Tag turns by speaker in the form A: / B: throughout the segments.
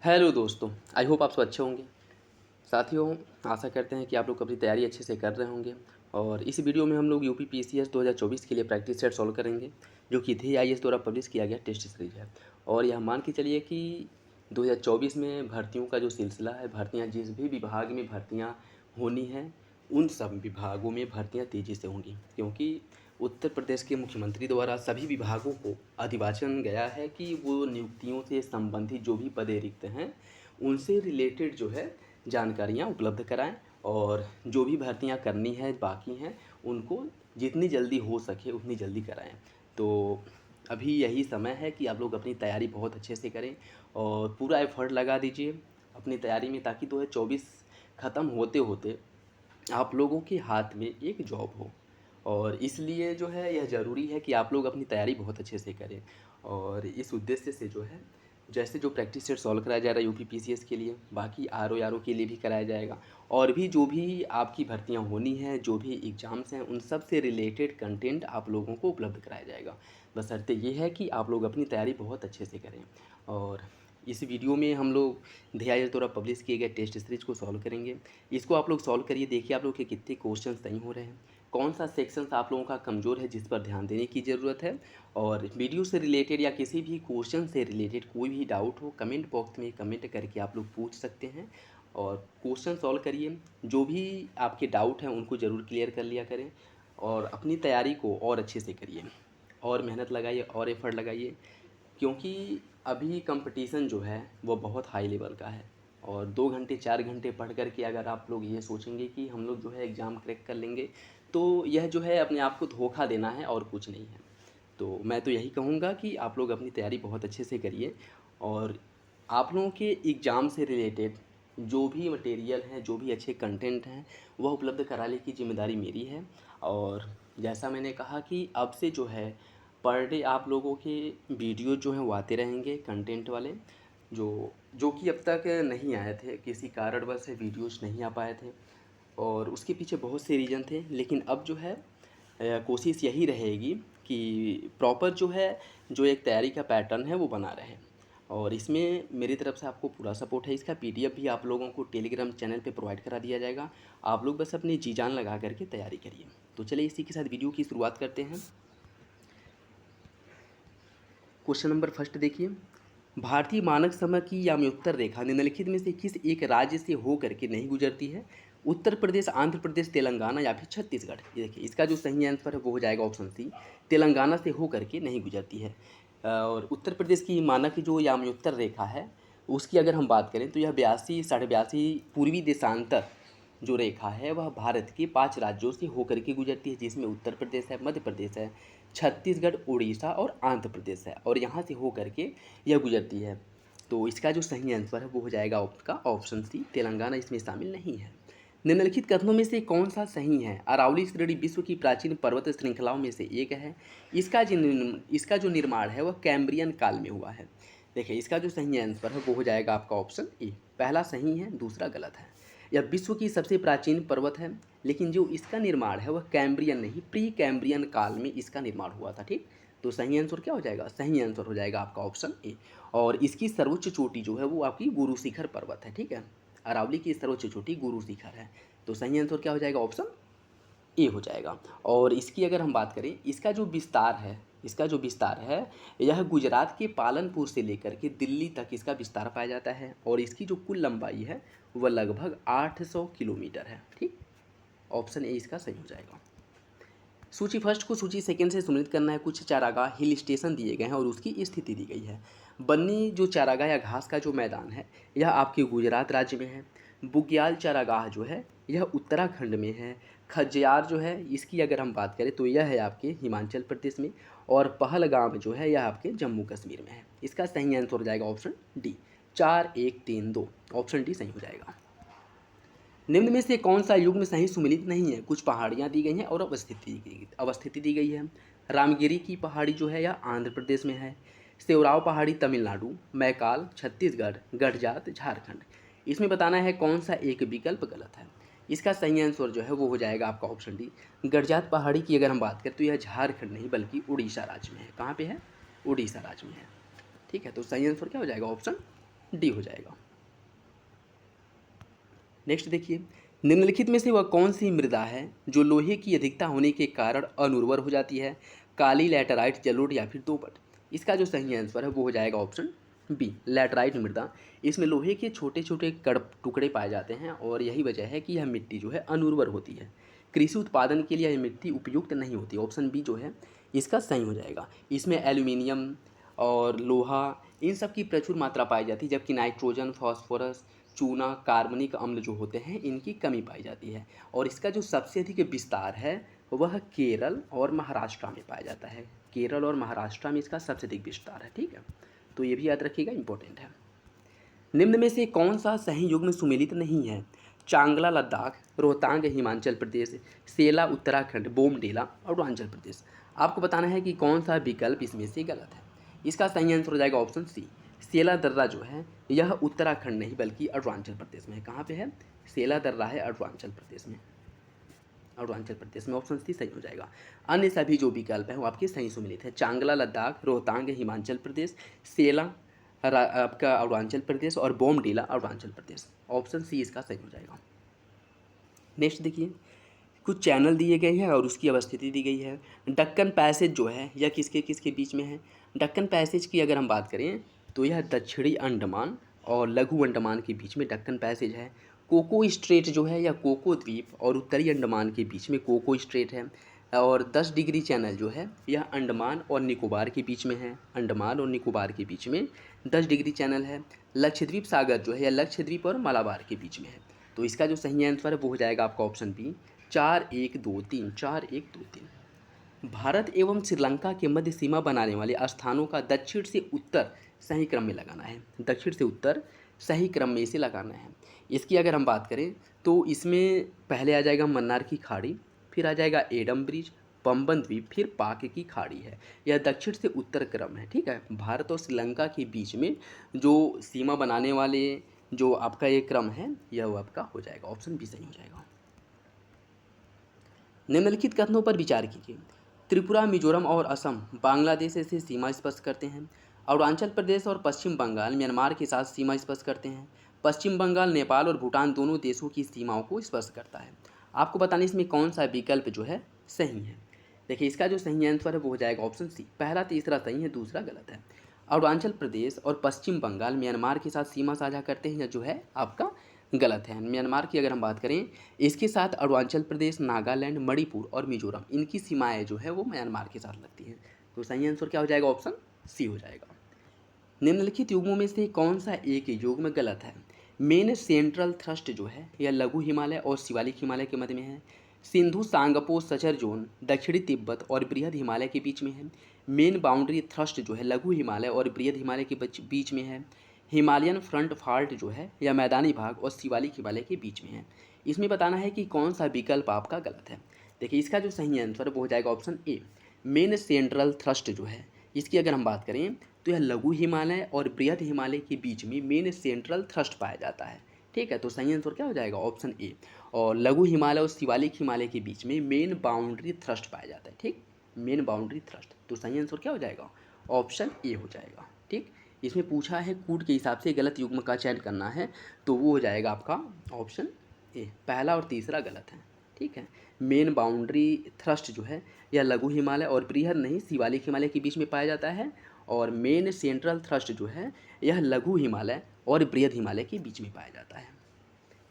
A: Hello दोस्तों, I hope आप सब अच्छे होंगे। साथियों, आशा करते हैं कि आप लोग अपनी तैयारी अच्छे से कर रहे होंगे। और इस वीडियो में हम लोग यूपी पीसीएस 2024 के लिए प्रैक्टिस सेट सॉल्व करेंगे, जो कि धी आईएएस द्वारा पब्लिश किया गया टेस्ट सीरीज है। और यह मान के चलिए कि 2024 में भर्तियों का जो सिलसिला है, भर्तियाँ जिस भी विभाग में भर्तियाँ होनी हैं, उन सब विभागों में भर्तियाँ तेज़ी से होंगी, क्योंकि उत्तर प्रदेश के मुख्यमंत्री द्वारा सभी विभागों को अधिवाचन गया है कि वो नियुक्तियों से संबंधित जो भी पदें रिक्त हैं, उनसे रिलेटेड जो है जानकारियाँ उपलब्ध कराएं। और जो भी भर्तियाँ करनी है बाकी हैं, उनको जितनी जल्दी हो सके उतनी जल्दी कराएं। तो अभी यही समय है कि आप लोग अपनी तैयारी बहुत अच्छे से करें और पूरा एफर्ट लगा दीजिए अपनी तैयारी में, ताकि 2024 ख़त्म होते होते आप लोगों के हाथ में एक जॉब हो। और इसलिए जो है यह ज़रूरी है कि आप लोग अपनी तैयारी बहुत अच्छे से करें। और इस उद्देश्य से जो है, जैसे जो प्रैक्टिस सेट सॉल्व कराया जा रहा है यूपी पीसीएस के लिए, बाकी आरओ के लिए भी कराया जाएगा। और भी जो भी आपकी भर्तियां होनी हैं, जो भी एग्ज़ाम्स हैं, उन सब से रिलेटेड कंटेंट आप लोगों को उपलब्ध कराया जाएगा। बशर्ते ये है कि आप लोग अपनी तैयारी बहुत अच्छे से करें। और इस वीडियो में हम लोग धी द्वारा पब्लिश किए गए टेस्ट सीरीज को सॉल्व करेंगे। इसको आप लोग सॉल्व करिए, देखिए आप लोग के कितने क्वेश्चन सही हो रहे हैं, कौन सा सेक्शन आप लोगों का कमज़ोर है जिस पर ध्यान देने की ज़रूरत है। और वीडियो से रिलेटेड या किसी भी क्वेश्चन से रिलेटेड कोई भी डाउट हो, कमेंट बॉक्स में कमेंट करके आप लोग पूछ सकते हैं और क्वेश्चन सॉल्व करिए। जो भी आपके डाउट हैं उनको ज़रूर क्लियर कर लिया करें और अपनी तैयारी को और अच्छे से करिए और मेहनत लगाइए और एफर्ट लगाइए, क्योंकि अभी कंपटीशन जो है वो बहुत हाई लेवल का है। और 2 घंटे 4 घंटे पढ़ कर के अगर आप लोग ये सोचेंगे कि हम लोग जो है एग्ज़ाम क्रैक कर लेंगे, तो यह जो है अपने आप को धोखा देना है और कुछ नहीं है। तो मैं तो यही कहूँगा कि आप लोग अपनी तैयारी बहुत अच्छे से करिए और आप लोगों के एग्ज़ाम से रिलेटेड जो भी मटेरियल हैं, जो भी अच्छे कंटेंट हैं, वह उपलब्ध कराने की ज़िम्मेदारी मेरी है। और जैसा मैंने कहा कि अब से जो है पर डे आप लोगों के वीडियो जो हैं वो आते रहेंगे कंटेंट वाले, जो जो कि अब तक नहीं आए थे, किसी कारणवश वीडियोज़ नहीं आ पाए थे। और उसके पीछे बहुत से रीज़न थे, लेकिन अब जो है कोशिश यही रहेगी कि प्रॉपर जो है, जो एक तैयारी का पैटर्न है वो बना रहे। और इसमें मेरी तरफ से आपको पूरा सपोर्ट है। इसका पीडीएफ भी आप लोगों को टेलीग्राम चैनल पे प्रोवाइड करा दिया जाएगा। आप लोग बस अपनी जी जान लगा करके तैयारी करिए। तो चलिए इसी के साथ वीडियो की शुरुआत करते हैं। क्वेश्चन नंबर फर्स्ट देखिए, भारतीय मानक समय की याम्योत्तर रेखा निम्नलिखित में से किस एक राज्य से हो करके नहीं गुजरती है? उत्तर प्रदेश, आंध्र प्रदेश, तेलंगाना या फिर छत्तीसगढ़। ये देखिए इसका जो सही आंसर है वो हो जाएगा ऑप्शन सी, तेलंगाना से हो करके नहीं गुजरती है। और उत्तर प्रदेश की मानक जो याम्योत्तर रेखा है, उसकी अगर हम बात करें तो यह 82-82.5 पूर्वी देशांतर जो रेखा है वह भारत के 5 राज्यों से होकर के गुजरती है, जिसमें उत्तर प्रदेश है, मध्य प्रदेश है, छत्तीसगढ़, उड़ीसा और आंध्र प्रदेश है। और यहाँ से होकर के यह गुजरती है। तो इसका जो सही आंसर है वो हो जाएगा आपका ऑप्शन सी, तेलंगाना इसमें शामिल नहीं है। निम्नलिखित कथनों में से कौन सा सही है? अरावली श्रेणी विश्व की प्राचीन पर्वत श्रृंखलाओं में से एक है। इसका जो निर्माण है वह कैम्ब्रियन काल में हुआ है। देखिए इसका जो सही आंसर है वो हो जाएगा आपका ऑप्शन ए। पहला सही है, दूसरा गलत है। यह विश्व की सबसे प्राचीन पर्वत है, लेकिन जो इसका निर्माण है वह कैम्ब्रियन नहीं, प्री कैम्ब्रियन काल में इसका निर्माण हुआ था। ठीक, तो सही आंसर क्या हो जाएगा? सही आंसर हो जाएगा आपका ऑप्शन ए। और इसकी सर्वोच्च चोटी जो है वो आपकी गुरु शिखर पर्वत है। ठीक है, अरावली की सर्वोच्च चोटी गुरु शिखर है। तो सही आंसर क्या हो जाएगा? ऑप्शन ए हो जाएगा। और इसकी अगर हम बात करें, इसका जो विस्तार है यह गुजरात के पालनपुर से लेकर के दिल्ली तक इसका विस्तार पाया जाता है। और इसकी जो कुल लंबाई है वह लगभग 800 किलोमीटर है। ठीक, ऑप्शन ए इसका सही हो जाएगा। सूची फर्स्ट को सूची सेकंड से सुनिश्चित करना है। कुछ चारागाह हिल स्टेशन दिए गए हैं और उसकी स्थिति दी गई है। बन्नी जो चारागाह या घास का जो मैदान है यह आपके गुजरात राज्य में है। बुग्याल चारागाह जो है यह उत्तराखंड में है। खज्जियार जो है इसकी अगर हम बात करें तो यह है आपके हिमाचल प्रदेश में। और पहलगाम जो है यह आपके जम्मू कश्मीर में है। इसका सही आंसर हो जाएगा ऑप्शन डी, 4132। ऑप्शन डी सही हो जाएगा। निम्न में से कौन सा युग्म सही सुमेलित नहीं है? कुछ पहाड़ियाँ दी गई हैं और अवस्थिति दी गई है। रामगिरी की पहाड़ी जो है यह आंध्र प्रदेश में है। सेवराव पहाड़ी तमिलनाडु, मैकाल छत्तीसगढ़, गढ़जात झारखंड। इसमें बताना है कौन सा एक विकल्प गलत है। इसका सही आंसर जो है वो हो जाएगा आपका ऑप्शन डी। गढ़जात पहाड़ी की अगर हम बात करें तो यह झारखंड नहीं बल्कि उड़ीसा राज्य में है। कहाँ पे है? उड़ीसा राज्य में है। ठीक है, तो सही आंसर क्या हो जाएगा? ऑप्शन डी हो जाएगा। नेक्स्ट देखिए, निम्नलिखित में से वह कौन सी मृदा है जो लोहे की अधिकता होने के कारण अनुर्वर हो जाती है? काली, लैटेराइट, जलोढ़ या फिर दोमट? इसका जो सही आंसर है वो हो जाएगा ऑप्शन बी, लैटेराइट मृदा। इसमें लोहे के छोटे छोटे कड़ टुकड़े पाए जाते हैं और यही वजह है कि यह मिट्टी जो है अनुर्वर होती है। कृषि उत्पादन के लिए यह मिट्टी उपयुक्त नहीं होती। ऑप्शन बी जो है इसका सही हो जाएगा। इसमें एल्यूमिनियम और लोहा इन सब की प्रचुर मात्रा पाई जाती है, जबकि नाइट्रोजन, फास्फोरस, चूना, कार्बनिक अम्ल जो होते हैं इनकी कमी पाई जाती है। और इसका जो सबसे अधिक विस्तार है वह केरल और महाराष्ट्र में पाया जाता है। केरल और महाराष्ट्र में इसका सबसे अधिक विस्तार है। ठीक है, तो ये भी याद रखिएगा, इंपॉर्टेंट है। निम्न में से कौन सा सही युग में सुमेलित नहीं है? चांगला लद्दाख, रोहतांग हिमाचल प्रदेश, सेला उत्तराखंड, बोमडीला अरुणाचल प्रदेश। आपको बताना है कि कौन सा विकल्प इसमें से गलत है। इसका सही आंसर हो जाएगा ऑप्शन सी, सेला दर्रा जो है यह उत्तराखंड नहीं बल्कि अरुणाचल प्रदेश में है। कहाँ पे है? सेला दर्रा है अरुणाचल प्रदेश में। अरुणाचल प्रदेश में ऑप्शन सी सही हो जाएगा। अन्य सभी जो विकल्प हैं वो आपके सही सुमेलित है। चांगला लद्दाख, रोहतांग हिमाचल प्रदेश, सेला आपका अरुणाचल प्रदेश और बोमडीला अरुणाचल प्रदेश। ऑप्शन सी इसका सही हो जाएगा। नेक्स्ट देखिए, कुछ चैनल दिए गए हैं और उसकी अवस्थिति दी गई है। दक्कन पैसेज जो है यह किसके किसके बीच में है? दक्कन पैसेज की अगर हम बात करें तो यह दक्षिणी अंडमान और लघु अंडमान के बीच में दक्कन पैसेज है। कोको स्ट्रेट जो है यह कोको द्वीप और उत्तरी अंडमान के बीच में कोको स्ट्रेट है। और 10 डिग्री चैनल जो है यह अंडमान और निकोबार के बीच में है। अंडमान और निकोबार के बीच में 10 डिग्री चैनल है। लक्षद्वीप सागर जो है यह लक्षद्वीप और मलाबार के बीच में है। तो इसका जो सही आंसर है वो हो जाएगा आपका ऑप्शन बी, 4123, 4123। भारत एवं श्रीलंका के मध्य सीमा बनाने वाले स्थानों का दक्षिण से उत्तर सही क्रम में लगाना है। दक्षिण से उत्तर सही क्रम में इसे लगाना है। इसकी अगर हम बात करें तो इसमें पहले आ जाएगा मन्नार की खाड़ी, फिर आ जाएगा एडम ब्रिज, पंबन द्वीप, फिर पाक की खाड़ी है। यह दक्षिण से उत्तर क्रम है। ठीक है, भारत और श्रीलंका के बीच में जो सीमा बनाने वाले जो आपका ये क्रम है यह वो आपका हो जाएगा। ऑप्शन बी सही हो जाएगा। निम्नलिखित कथनों पर विचार कीजिए। त्रिपुरा, मिजोरम और असम बांग्लादेश से सीमा स्पर्श करते हैं। अरुणाचल प्रदेश और पश्चिम बंगाल म्यांमार के साथ सीमा स्पर्श करते हैं। पश्चिम बंगाल नेपाल और भूटान दोनों देशों की सीमाओं को स्पर्श करता है। आपको बताना इसमें कौन सा विकल्प जो है सही है। देखिए, इसका जो सही आंसर है वो हो जाएगा ऑप्शन सी। पहला तीसरा सही है, दूसरा गलत है। अरुणाचल प्रदेश और पश्चिम बंगाल म्यांमार के साथ सीमा साझा करते हैं, या जो है आपका गलत है। म्यांमार की अगर हम बात करें इसके साथ अरुणाचल प्रदेश, नागालैंड, मणिपुर और मिजोरम इनकी सीमाएँ जो है वो म्यांमार के साथ लगती हैं। तो सही आंसर क्या हो जाएगा? ऑप्शन सी हो जाएगा। निम्नलिखित युग्मों में से कौन सा एक युग्म गलत है? मेन सेंट्रल थ्रस्ट जो है यह लघु हिमालय और शिवालिक हिमालय के मध्य में है। सिंधु सांगपो सचर जोन दक्षिणी तिब्बत और बृहद हिमालय के बीच में है। मेन बाउंड्री थ्रस्ट जो है लघु हिमालय और बृहद हिमालय के बीच में है। हिमालयन फ्रंट फॉल्ट जो है यह मैदानी भाग और शिवालिक हिमालय के बीच में है। इसमें बताना है कि कौन सा विकल्प आपका गलत है। देखिए, इसका जो सही आंसर है वो हो जाएगा option A, main central thrust जो है इसकी अगर हम बात करें तो यह लघु हिमालय और बृहद हिमालय के बीच में मेन सेंट्रल थ्रस्ट पाया जाता है। ठीक है, तो सही आंसर क्या हो जाएगा? Option A. और लघु हिमालय और शिवालिक हिमालय के बीच में मेन बाउंड्री थ्रस्ट पाया जाता है। ठीक, मेन बाउंड्री थ्रस्ट। तो सही आंसर क्या हो जाएगा? ऑप्शन ए हो जाएगा। ठीक, इसमें पूछा है कूट के हिसाब से गलत युग्म का चयन करना है, तो वो हो जाएगा आपका ऑप्शन ए। पहला और तीसरा गलत है। ठीक है, मेन बाउंड्री थ्रस्ट जो है यह लघु हिमालय और बृहद नहीं शिवालिक हिमालय के बीच में पाया जाता है। और मेन सेंट्रल थ्रस्ट जो है यह लघु हिमालय और बृहद हिमालय के बीच में पाया जाता है।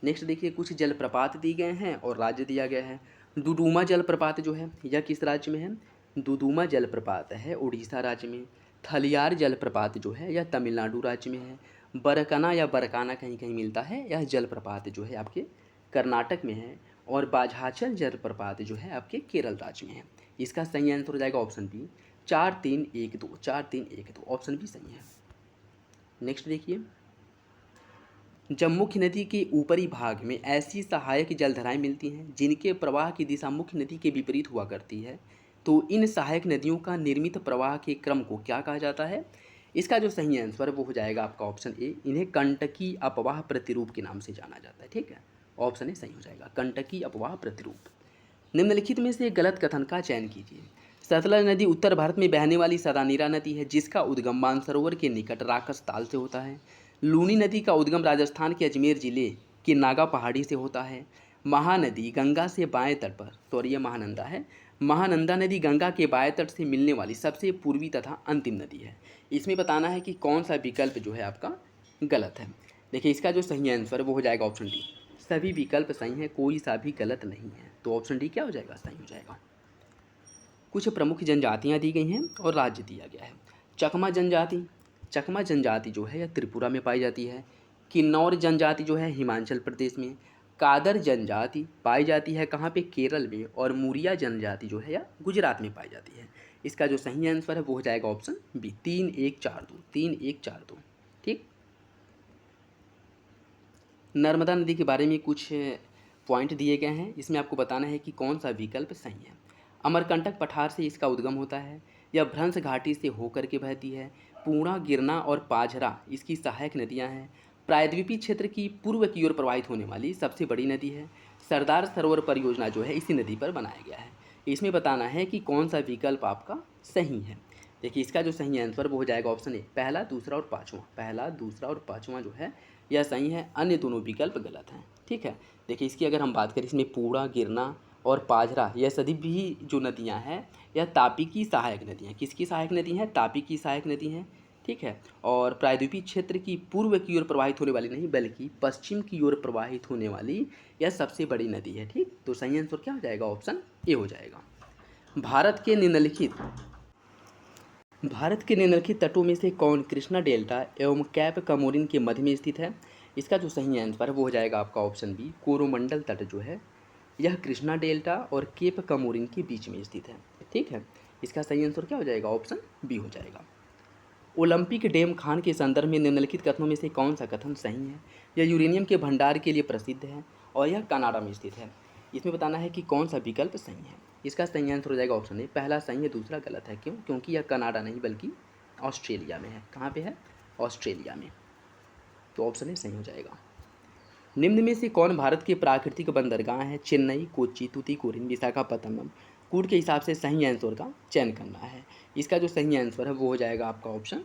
A: नेक्स्ट देखिए, कुछ जलप्रपात दिए गए हैं और राज्य दिया गया है। दुडुमा जलप्रपात जो है यह किस राज्य में है? दुडुमा जलप्रपात है उड़ीसा राज्य में। थलियार जलप्रपात जो है यह तमिलनाडु राज्य में है। बरकना या बरकाना कहीं कहीं मिलता है, यह जलप्रपात जो है आपके कर्नाटक में है। और बाझाचल जलप्रपात जो है आपके केरल राज्य में है। इसका सही आंसर हो जाएगा ऑप्शन बी, 4312, 4312। ऑप्शन बी सही है। नेक्स्ट देखिए, जब मुख्य नदी के ऊपरी भाग में ऐसी सहायक जलधाराएं मिलती हैं जिनके प्रवाह की दिशा मुख्य नदी के विपरीत हुआ करती है, तो इन सहायक नदियों का निर्मित प्रवाह के क्रम को क्या कहा जाता है? इसका जो सही आंसर है वो हो जाएगा आपका ऑप्शन ए, इन्हें कंटकी अपवाह प्रतिरूप के नाम से जाना जाता है। ठीक है, ऑप्शन ए सही हो जाएगा, कंटकी अपवाह प्रतिरूप। निम्नलिखित में से गलत कथन का चयन कीजिए। सतलज नदी उत्तर भारत में बहने वाली सदानीरा नदी है जिसका उद्गम मानसरोवर के निकट राकस ताल से होता है। लूनी नदी का उद्गम राजस्थान के अजमेर जिले के नागा पहाड़ी से होता है। महानदी गंगा से बाएं तट पर, सॉरी ये महानंदा है, महानंदा नदी गंगा के बाएं तट से मिलने वाली सबसे पूर्वी तथा अंतिम नदी है। इसमें बताना है कि कौन सा विकल्प जो है आपका गलत है। देखिए इसका जो सही आंसर वो हो जाएगा ऑप्शन डी। सभी विकल्प सही हैं, कोई सा भी गलत नहीं है, तो ऑप्शन डी क्या हो जाएगा, सही हो जाएगा। कुछ प्रमुख जनजातियाँ दी गई हैं और राज्य दिया गया है। चकमा जनजाति, चकमा जनजाति जो है यह त्रिपुरा में पाई जाती है। किन्नौर जनजाति जो है हिमाचल प्रदेश में। कादर जनजाति पाई जाती है कहाँ पे, केरल में। और मुरिया जनजाति जो है यह गुजरात में पाई जाती है। इसका जो सही आंसर है वो हो जाएगा ऑप्शन बी, 3-1-4-2, 3-1-4-2। ठीक। नर्मदा नदी के बारे में कुछ पॉइंट दिए गए हैं, इसमें आपको बताना है कि कौन सा विकल्प सही है। अमरकंटक पठार से इसका उद्गम होता है। यह भ्रंश घाटी से होकर के बहती है। पूर्णा, गिरना और पाझरा इसकी सहायक नदियां हैं। प्रायद्वीपीय क्षेत्र की पूर्व की ओर प्रवाहित होने वाली सबसे बड़ी नदी है। सरदार सरोवर परियोजना जो है इसी नदी पर बनाया गया है। इसमें बताना है कि कौन सा विकल्प आपका सही है। देखिए इसका जो सही आंसर वो हो जाएगा ऑप्शन ए, पहला, दूसरा और पाँचवा। पहला, दूसरा और पाँचवा जो है यह सही है, अन्य दोनों विकल्प गलत हैं। ठीक है। देखिए इसकी अगर हम बात करें, इसमें पूर्णा, गिरना और पाझरा यह सभी भी जो नदियां हैं यह तापी की सहायक नदियां, किसकी सहायक नदी हैं, तापी की सहायक नदी हैं। ठीक है। और प्रायद्वीपीय क्षेत्र की पूर्व की ओर प्रवाहित होने वाली नहीं बल्कि पश्चिम की ओर प्रवाहित होने वाली यह सबसे बड़ी नदी है। ठीक। तो सही आंसर क्या हो जाएगा, ऑप्शन ए हो जाएगा। भारत के निम्नलिखित तटों में से कौन कृष्णा डेल्टा एवं कैप कमोरिन के मध्य में स्थित है। इसका जो सही आंसर है वो हो जाएगा आपका ऑप्शन बी, कोरोमंडल तट जो है यह कृष्णा डेल्टा और केप कमोरिन के बीच में स्थित है। ठीक है। इसका सही आंसर क्या हो जाएगा, ऑप्शन बी हो जाएगा। ओलंपिक डैम खान के संदर्भ में निम्नलिखित कथनों में से कौन सा कथन सही है। यह यूरेनियम के भंडार के लिए प्रसिद्ध है और यह कनाडा में स्थित है। इसमें बताना है कि कौन सा विकल्प सही है। इसका सही आंसर हो जाएगा ऑप्शन ए, पहला सही है, दूसरा गलत है। क्यों, क्योंकि यह कनाडा नहीं बल्कि ऑस्ट्रेलिया में है। कहाँ पे है, ऑस्ट्रेलिया में। तो ऑप्शन ए सही हो जाएगा। निम्न में से कौन भारत के प्राकृतिक बंदरगाह है। चेन्नई, कोच्चि, तूतीकोरिन, विशाखापत्तनम। कूट के हिसाब से सही आंसर का चयन करना है। इसका जो सही आंसर है वो हो जाएगा आपका ऑप्शन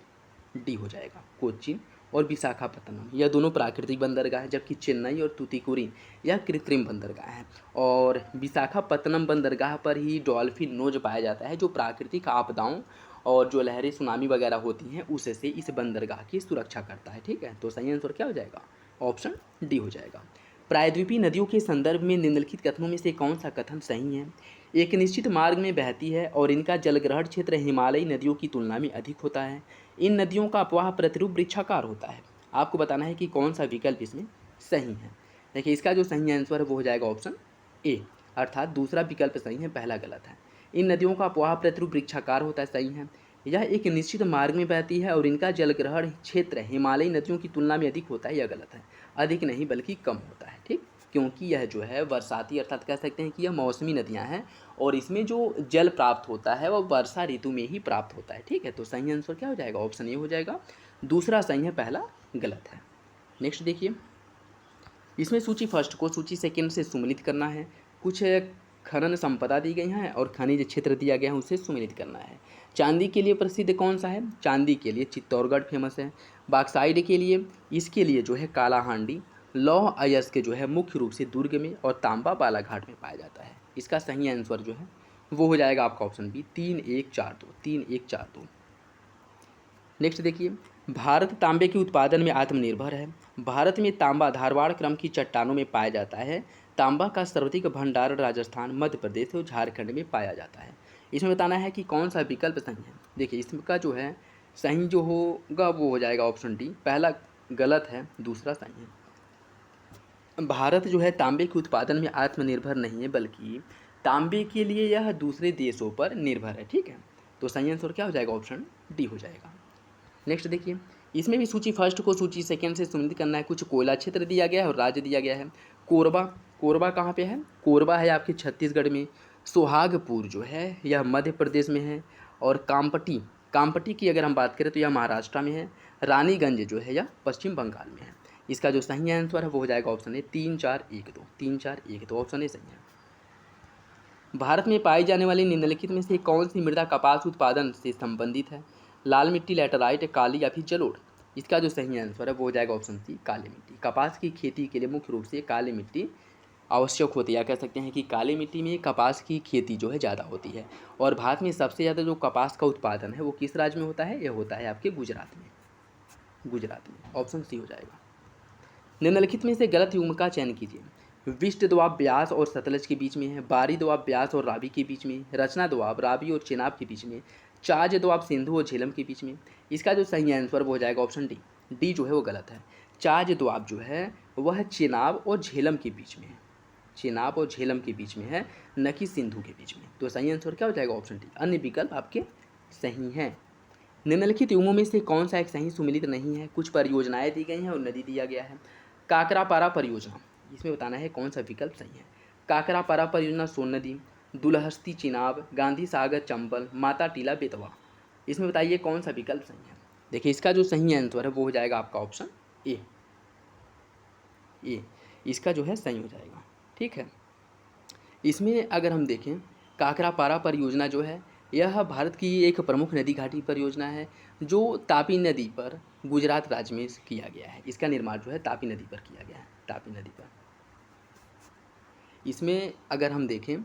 A: डी हो जाएगा, कोच्चि और विशाखापत्तनम यह दोनों प्राकृतिक बंदरगाह है, जबकि चेन्नई और तूतीकोरिन यह कृत्रिम बंदरगाह है। और विशाखापत्तनम बंदरगाह पर ही डॉल्फिन नोज पाया जाता है, जो प्राकृतिक आपदाओं और जो लहरें सुनामी वगैरह होती हैं उससे इस बंदरगाह की सुरक्षा करता है। ठीक है। तो सही आंसर क्या हो जाएगा, ऑप्शन डी हो जाएगा। प्रायद्वीपीय नदियों के संदर्भ में निम्नलिखित कथनों में से कौन सा कथन सही है। एक निश्चित मार्ग में बहती है और इनका जलग्रहण क्षेत्र हिमालयी नदियों की तुलना में अधिक होता है। इन नदियों का अपवाह प्रतिरूप वृक्षाकार होता है। आपको बताना है कि कौन सा विकल्प इसमें सही है। देखिए इसका जो सही आंसर है वो हो जाएगा ऑप्शन ए, अर्थात दूसरा विकल्प सही है, पहला गलत है। इन नदियों का अपवाह प्रतिरूप वृक्षाकार होता है, सही है। यह एक निश्चित मार्ग में बहती है और इनका जलग्रहण क्षेत्र हिमालयी नदियों की तुलना में अधिक होता है, यह गलत है। अधिक नहीं बल्कि कम होता है। ठीक। क्योंकि यह जो है बरसाती, अर्थात कह सकते हैं कि यह मौसमी नदियां हैं और इसमें जो जल प्राप्त होता है वह वर्षा ऋतु में ही प्राप्त होता है। ठीक है। तो सही आंसर क्या हो जाएगा, ऑप्शन ए हो जाएगा। दूसरा सही है, पहला गलत है। नेक्स्ट देखिए, इसमें सूची फर्स्ट को सूची सेकेंड से सुमेलित करना है। कुछ खनन संपदा दी गई हैं और खनिज क्षेत्र दिया गया है, उसे सुमेलित करना है। चांदी के लिए प्रसिद्ध कौन सा है। चांदी के लिए चित्तौड़गढ़ फेमस है। बॉक्साइट के लिए, इसके लिए जो है कालाहांडी। लौह अयस्क जो है मुख्य रूप से दुर्ग में और तांबा बालाघाट में पाया जाता है। इसका सही आंसर जो है वो हो जाएगा आपका ऑप्शन बी, 3-1-4-2, 3-1-4-2। नेक्स्ट देखिए, भारत तांबे के उत्पादन में आत्मनिर्भर है। भारत में तांबा धारवाड़ क्रम की चट्टानों में पाया जाता है। तांबा का सर्वाधिक भंडारण राजस्थान, मध्य प्रदेश और झारखंड में पाया जाता है। इसमें बताना है कि कौन सा विकल्प सही है। देखिए इसका जो है सही जो होगा वो हो जाएगा ऑप्शन डी, पहला गलत है, दूसरा सही है। भारत जो है तांबे के उत्पादन में आत्मनिर्भर नहीं है बल्कि तांबे के लिए यह दूसरे देशों पर निर्भर है। ठीक है। तो सही आंसर क्या हो जाएगा, ऑप्शन डी हो जाएगा। नेक्स्ट देखिए, इसमें भी सूची फर्स्ट को सूची सेकंड से सुमेलित करना है। कुछ कोयला क्षेत्र दिया गया है और राज्य दिया गया है। कोरबा, कोरबा कहाँ पे है, कोरबा है आपके छत्तीसगढ़ में। सुहागपुर जो है यह मध्य प्रदेश में है। और कामपटी, कामपटी की अगर हम बात करें तो यह महाराष्ट्र में है। रानीगंज जो है यह पश्चिम बंगाल में है। इसका जो सही आंसर है वो हो जाएगा ऑप्शन ए, 3-4-1-2, 3-4-1-2 ऑप्शन ए सही है। भारत में पाई जाने वाली निम्नलिखित में से कौन सी मृदा कपास उत्पादन से संबंधित है। लाल मिट्टी, लैटेराइट, काली या फिर जलोढ़। इसका जो सही आंसर है वो हो जाएगा ऑप्शन सी, काली मिट्टी। कपास की खेती के लिए मुख्य रूप से काली मिट्टी आवश्यक होती है, या कह सकते हैं कि काली मिट्टी में कपास की खेती जो है ज़्यादा होती है। और भारत में सबसे ज़्यादा जो कपास का उत्पादन है वो किस राज्य में होता है? यह होता है आपके गुजरात में। गुजरात में, ऑप्शन सी हो जाएगा। निम्नलिखित में से गलत युग्म का चयन कीजिए। विष्ट दोआब ब्यास और सतलज के बीच में है, बारी दोआब ब्यास और रावी के बीच में, रचना दोआब रावी और चेनाब के बीच में, चाज दोआब सिंधु और झेलम के बीच में। इसका जो सही आंसर वो हो जाएगा ऑप्शन डी। डी जो है वो गलत है। चाज दोआब जो है वह चेनाब और झेलम के बीच में है, चेनाब और झेलम के बीच में है, न कि सिंधु के बीच में। तो सही आंसर क्या हो जाएगा? Option D. अन्य विकल्प आपके सही हैं। निम्नलिखित युग्मों में से कौन सा एक सही सुमेलित नहीं है? कुछ परियोजनाएं दी गई हैं और नदी दिया गया है। काकरापारा परियोजना, इसमें बताना है कौन सा विकल्प सही है। काकरापारा परियोजना सोन नदी, दुलहस्ती चिनाब, गांधी सागर चंबल, माता टीला बेतवा। इसमें बताइए कौन सा विकल्प सही है। देखिए इसका जो सही आंसर है वो हो जाएगा आपका ऑप्शन ए। इसका जो है सही हो जाएगा। ठीक है, इसमें अगर हम देखें काकरापारा परियोजना जो है यह भारत की एक प्रमुख नदी घाटी परियोजना है जो तापी नदी पर गुजरात राज्य में किया गया है। इसका निर्माण जो है तापी नदी पर किया गया है, तापी नदी पर। इसमें अगर हम देखें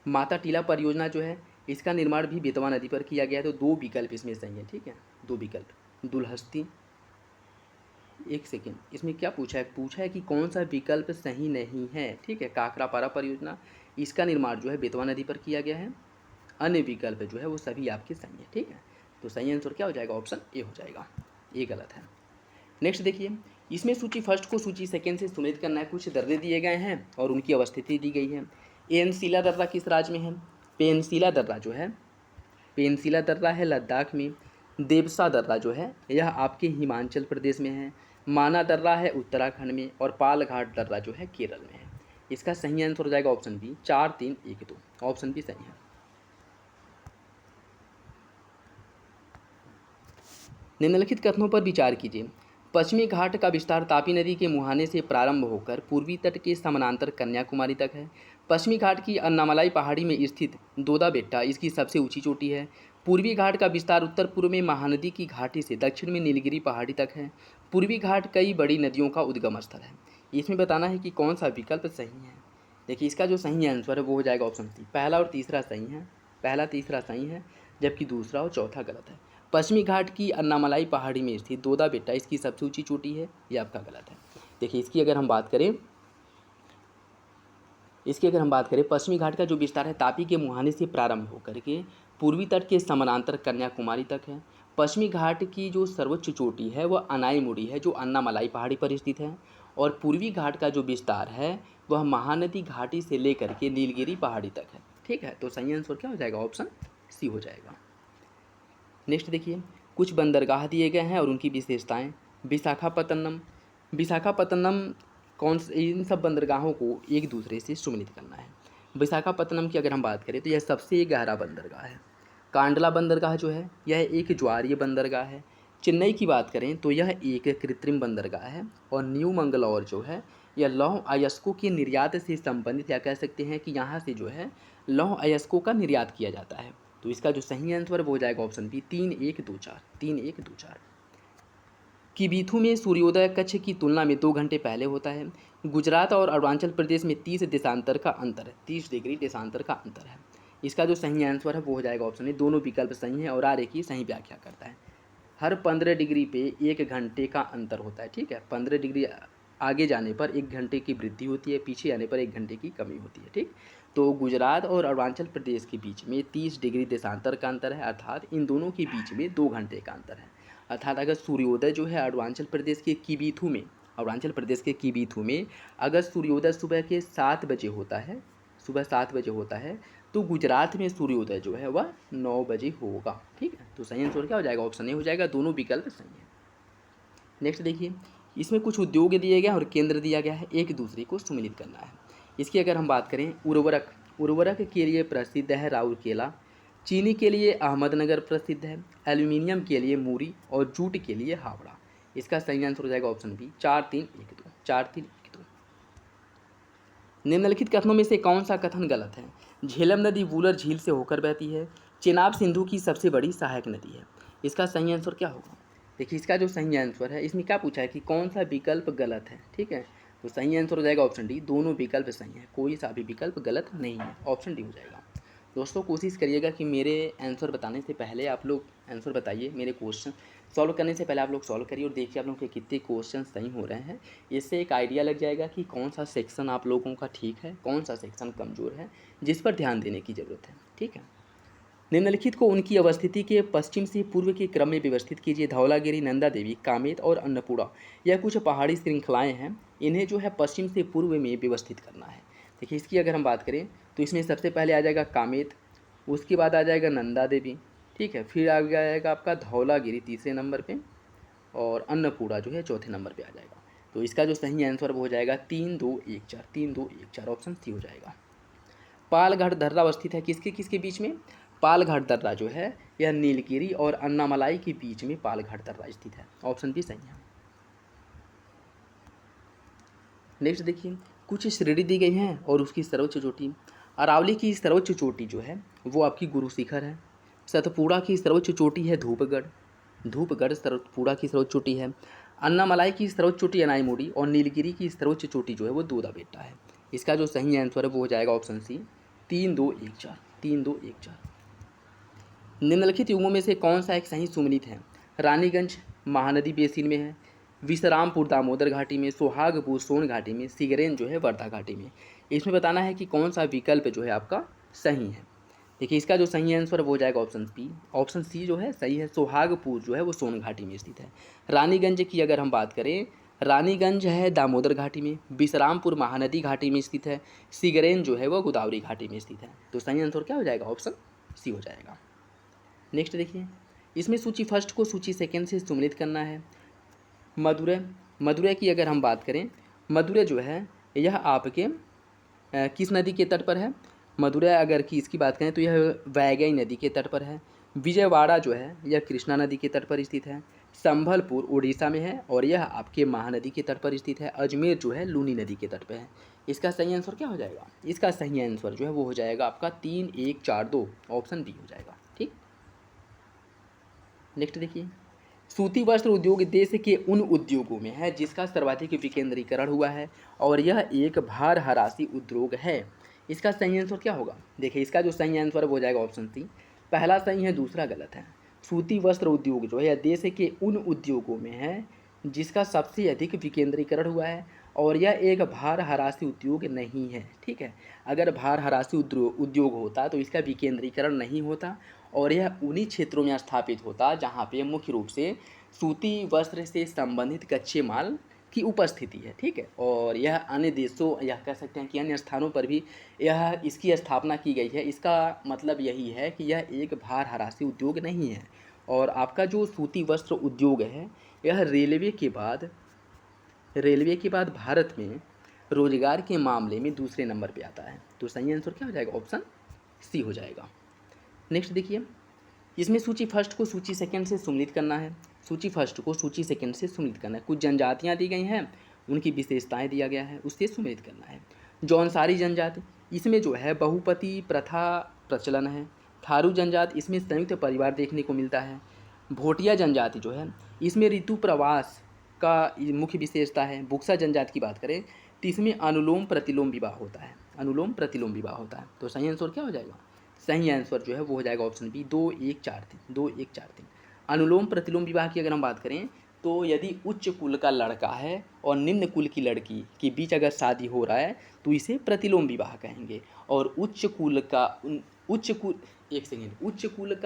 A: माता टीला परियोजना जो है इसका निर्माण भी बेतवा नदी पर किया गया है। तो दो विकल्प इसमें सही है। ठीक है, दो विकल्प। दुलहस्ती, एक सेकेंड, इसमें क्या पूछा है कि कौन सा विकल्प सही नहीं है। ठीक है, काकरापारा परियोजना इसका निर्माण जो है बेतवा नदी पर किया गया है, अन्य विकल्प जो है वो सभी आपके सही है। ठीक है, तो सही आंसर क्या हो जाएगा? ऑप्शन ए हो जाएगा, ये गलत है। नेक्स्ट देखिए, इसमें सूची फर्स्ट को सूची सेकेंड से सुमेलित करना है। कुछ दर्रे दिए गए हैं और उनकी अवस्थिति दी गई है। पेनसीला दर्रा किस राज्य में है? पेनसीला दर्रा जो है, पेनसीला दर्रा है लद्दाख में। देवसा दर्रा जो है यह आपके हिमाचल प्रदेश में है। माना दर्रा है उत्तराखंड में, और पालघाट दर्रा जो है केरल में है। इसका सही आंसर हो जाएगा ऑप्शन बी, 4 3 1 2। ऑप्शन बी सही है। निम्नलिखित कथनों पर विचार कीजिए। पश्चिमी घाट का विस्तार तापी नदी के मुहाने से प्रारंभ होकर पूर्वी तट के समानांतर कन्याकुमारी तक है। पश्चिमी घाट की अन्नामलाई पहाड़ी में स्थित दोदा बेट्टा इसकी सबसे ऊंची चोटी है। पूर्वी घाट का विस्तार उत्तर पूर्व में महानदी की घाटी से दक्षिण में नीलगिरी पहाड़ी तक है। पूर्वी घाट कई बड़ी नदियों का उद्गम स्थल है। इसमें बताना है कि कौन सा विकल्प सही है। देखिए इसका जो सही आंसर है वो हो जाएगा ऑप्शन सी। पहला और तीसरा सही है, पहला तीसरा सही है, जबकि दूसरा और चौथा गलत है। पश्चिमी घाट की अन्नामलाई पहाड़ी में स्थित दोदा बेट्टा इसकी सबसे ऊंची चोटी है, ये आपका गलत है। देखिए इसकी अगर हम बात करें, पश्चिमी घाट का जो विस्तार है तापी के मुहाने से प्रारंभ होकर के पूर्वी तट के समानांतर कन्याकुमारी तक है। पश्चिमी घाट की जो सर्वोच्च चोटी है वह अनाईमुड़ी है जो अन्नामलाई पहाड़ी पर स्थित है। और पूर्वी घाट का जो विस्तार है वह महानदी घाटी से लेकर के नीलगिरी पहाड़ी तक है। ठीक है, तो सही आंसर क्या हो जाएगा? ऑप्शन सी हो जाएगा। नेक्स्ट देखिए, कुछ बंदरगाह दिए गए हैं और उनकी विशेषताएं। विशाखापत्तनम, विशाखापत्तनम इन सब बंदरगाहों को एक दूसरे से सुमेलित करना है। विशाखापत्तनम की अगर हम बात करें तो यह सबसे गहरा बंदरगाह है। कांडला बंदरगाह जो है यह एक ज्वारीय बंदरगाह है। चेन्नई की बात करें तो यह एक कृत्रिम बंदरगाह है। और न्यू मंगलौर जो है यह लौह अयस्कों के निर्यात से संबंधित, या कह सकते हैं कि यहाँ से जो है लौह अयस्कों का निर्यात किया जाता है। तो इसका जो सही आंसर वो हो जाएगा ऑप्शन बी, 3 1 2 4, 3 1 2 4। किबीथू में सूर्योदय कच्छ की तुलना में 2 घंटे पहले होता है। गुजरात और अरुणाचल प्रदेश में 30 देशांतर का अंतर है, 30 डिग्री देशांतर का अंतर है। इसका जो सही आंसर है वो हो जाएगा ऑप्शन ए। दोनों विकल्प सही हैं और आरे की सही व्याख्या करता है। हर 15 डिग्री पे 1 घंटे का अंतर होता है। ठीक है, 15 डिग्री आगे जाने पर 1 घंटे की वृद्धि होती है, पीछे आने पर 1 घंटे की कमी होती है। ठीक, तो गुजरात और अरुणाचल प्रदेश के बीच में 30 डिग्री देशांतर का अंतर है, अर्थात इन दोनों के बीच में 2 घंटे का अंतर है। अर्थात अगर सूर्योदय जो है अरुणाचल प्रदेश के किबीथू में अगर सूर्योदय सुबह के 7 बजे होता है, सुबह 7 बजे होता है, तो गुजरात में सूर्योदय जो है वह 9 बजे होगा। ठीक है, तो सही आंसर क्या हो जाएगा? ऑप्शन ए हो जाएगा। दोनों विकल्प सही है। नेक्स्ट देखिए, इसमें कुछ उद्योग दिए गए हैं और केंद्र दिया गया है, एक दूसरे को सुमेलित करना है। इसकी अगर हम बात करें, उर्वरक के लिए प्रसिद्ध है राउरकेला, चीनी के लिए अहमदनगर प्रसिद्ध है, एल्यूमिनियम के लिए मूरी और जूट के लिए हावड़ा। इसका सही आंसर हो जाएगा ऑप्शन बी, 4 3 1 2, 4 3 1 2। निम्नलिखित कथनों में से कौन सा कथन गलत है? झेलम नदी वूलर झील से होकर बहती है। चेनाब सिंधु की सबसे बड़ी सहायक नदी है। इसका सही आंसर क्या होगा? देखिए इसका जो सही आंसर है, इसमें क्या पूछा है कि कौन सा विकल्प गलत है, ठीक है। तो सही आंसर हो जाएगा ऑप्शन डी, दोनों विकल्प सही है, कोई सा भी विकल्प गलत नहीं है, ऑप्शन डी हो जाएगा। दोस्तों कोशिश करिएगा कि मेरे आंसर बताने से पहले आप लोग आंसर बताइए, मेरे क्वेश्चन सॉल्व करने से पहले आप लोग सॉल्व करिए और देखिए आप लोगों के कितने क्वेश्चन सही हो रहे हैं। इससे एक आइडिया लग जाएगा कि कौन सा सेक्शन आप लोगों का ठीक है, कौन सा सेक्शन कमज़ोर है, जिस पर ध्यान देने की ज़रूरत है, ठीक है। निम्नलिखित को उनकी अवस्थिति के पश्चिम से पूर्व के क्रम में व्यवस्थित कीजिए। धौलागिरी, नंदा देवी, कामेत और अन्नपूर्णा, यह कुछ पहाड़ी श्रृंखलाएं हैं, इन्हें जो है पश्चिम से पूर्व में व्यवस्थित करना है। देखिए इसकी अगर हम बात करें तो इसमें सबसे पहले आ जाएगा कामेत, उसके बाद आ जाएगा नंदा देवी, ठीक है, फिर आ जाएगा आपका धौलागिरी तीसरे नंबर पे, और अन्नपूर्णा जो है चौथे नंबर पे आ जाएगा। तो इसका जो सही आंसर वो हो जाएगा 3 2 1 4, 3 2 1 4, ऑप्शन सी हो जाएगा। पालघाट दर्रा अवस्थित है किसके किसके बीच में? पालघाट दर्रा जो है यह नीलगिरी और अन्नामलाई के बीच में पालघाट दर्रा स्थित है, ऑप्शन बी सही है। नेक्स्ट देखिए, कुछ श्रेणी दी गई हैं और उसकी सर्वोच्च चोटी। अरावली की सर्वोच्च चोटी जो है वो आपकी गुरु शिखर है। सतपुड़ा की सर्वोच्च चोटी है धूपगढ़, धूपगढ़ सतपुड़ा की सर्वोच्च चोटी है। अन्नामलाई की सर्वोच्च चोटी अनाईमुड़ी और नीलगिरी की सर्वोच्च चोटी जो है वो दूधा बेटा है। इसका जो सही आंसर है वो हो जाएगा ऑप्शन सी, 3 2 1 4, 3 2 1 4। निम्नलिखित युगों में से कौन सा एक सही सुमेलित है? रानीगंज महानदी बेसिन में है, विश्रामपुर दामोदर घाटी में, सोहागपुर सोन घाटी में, सिगरेन जो है वर्धा घाटी में। इसमें बताना है कि कौन सा विकल्प जो है आपका सही है। देखिए इसका जो सही आंसर वो हो जाएगा ऑप्शन बी, ऑप्शन सी जो है सही है, सोहागपुर जो है वो सोन घाटी में स्थित है। रानीगंज की अगर हम बात करें, रानीगंज है दामोदर घाटी में, विश्रामपुर महानदी घाटी में स्थित है, सिगरेन जो है वो गोदावरी घाटी में स्थित है। तो सही आंसर क्या हो जाएगा? ऑप्शन सी हो जाएगा। नेक्स्ट देखिए, इसमें सूची फर्स्ट को सूची सेकेंड से सम्मिलित करना है। मदुरै, मदुरै की अगर हम बात करें, मदुरै जो है यह आपके किस नदी के तट पर है? मदुरै अगर की इसकी बात करें तो यह वैगई नदी के तट पर है। विजयवाड़ा जो है यह कृष्णा नदी के तट पर स्थित है। संभलपुर उड़ीसा में है और यह आपके महानदी के तट पर स्थित है। अजमेर जो है लूनी नदी के तट पर है। इसका सही आंसर क्या हो जाएगा? इसका सही आंसर जो है वो हो जाएगा आपका 3 1 4 2, ऑप्शन बी हो जाएगा, ठीक। नेक्स्ट देखिए, सूती वस्त्र उद्योग देश के उन उद्योगों में है जिसका सर्वाधिक विकेंद्रीकरण हुआ है और यह एक भार हरासी उद्योग है। इसका सही आंसर क्या होगा? देखिए इसका जो सही आंसर हो जाएगा ऑप्शन सी, पहला सही है दूसरा गलत है। सूती वस्त्र उद्योग जो है यह देश के उन उद्योगों में है जिसका सबसे अधिक विकेंद्रीकरण हुआ है और यह एक भार हरासी उद्योग नहीं है, ठीक है। अगर भार हरासी उद्योग होता तो इसका विकेंद्रीकरण नहीं होता और यह उन्हीं क्षेत्रों में स्थापित होता जहाँ पे मुख्य रूप से सूती वस्त्र से संबंधित कच्चे माल की उपस्थिति है, ठीक है। और यह अन्य देशों या कह सकते हैं कि अन्य स्थानों पर भी यह इसकी स्थापना की गई है। इसका मतलब यही है कि यह एक भार हरासी उद्योग नहीं है। और आपका जो सूती वस्त्र उद्योग है यह रेलवे के बाद भारत में रोजगार के मामले में दूसरे नंबर पे आता है। तो सही आंसर क्या हो जाएगा? ऑप्शन सी हो जाएगा। नेक्स्ट देखिए, इसमें सूची फर्स्ट को सूची सेकंड से सम्मिलित करना है। सूची फर्स्ट को सूची सेकंड से सम्मिलित करना है। कुछ जनजातियाँ दी गई हैं, उनकी विशेषताएं दिया गया है, उससे सम्मिलित करना है। जौनसारी जनजाति, इसमें जो है बहुपति प्रथा प्रचलन है। थारू जनजाति, इसमें संयुक्त परिवार देखने को मिलता है। भोटिया जनजाति जो है इसमें ऋतु प्रवास का मुख्य विशेषता है। बुक्सा जनजाति की बात करें तो इसमें अनुलोम प्रतिलोम विवाह होता है, अनुलोम प्रतिलोम विवाह होता है। तो सही आंसर क्या हो जाएगा? सही आंसर जो है वो हो जाएगा ऑप्शन बी, 2 1 4 3, 2 1 4 3। अनुलोम प्रतिलोम विवाह की अगर हम बात करें तो यदि उच्च कुल का लड़का है और निम्न कुल की लड़की के बीच अगर शादी हो रहा है तो इसे प्रतिलोम विवाह कहेंगे। और उच्च कुल का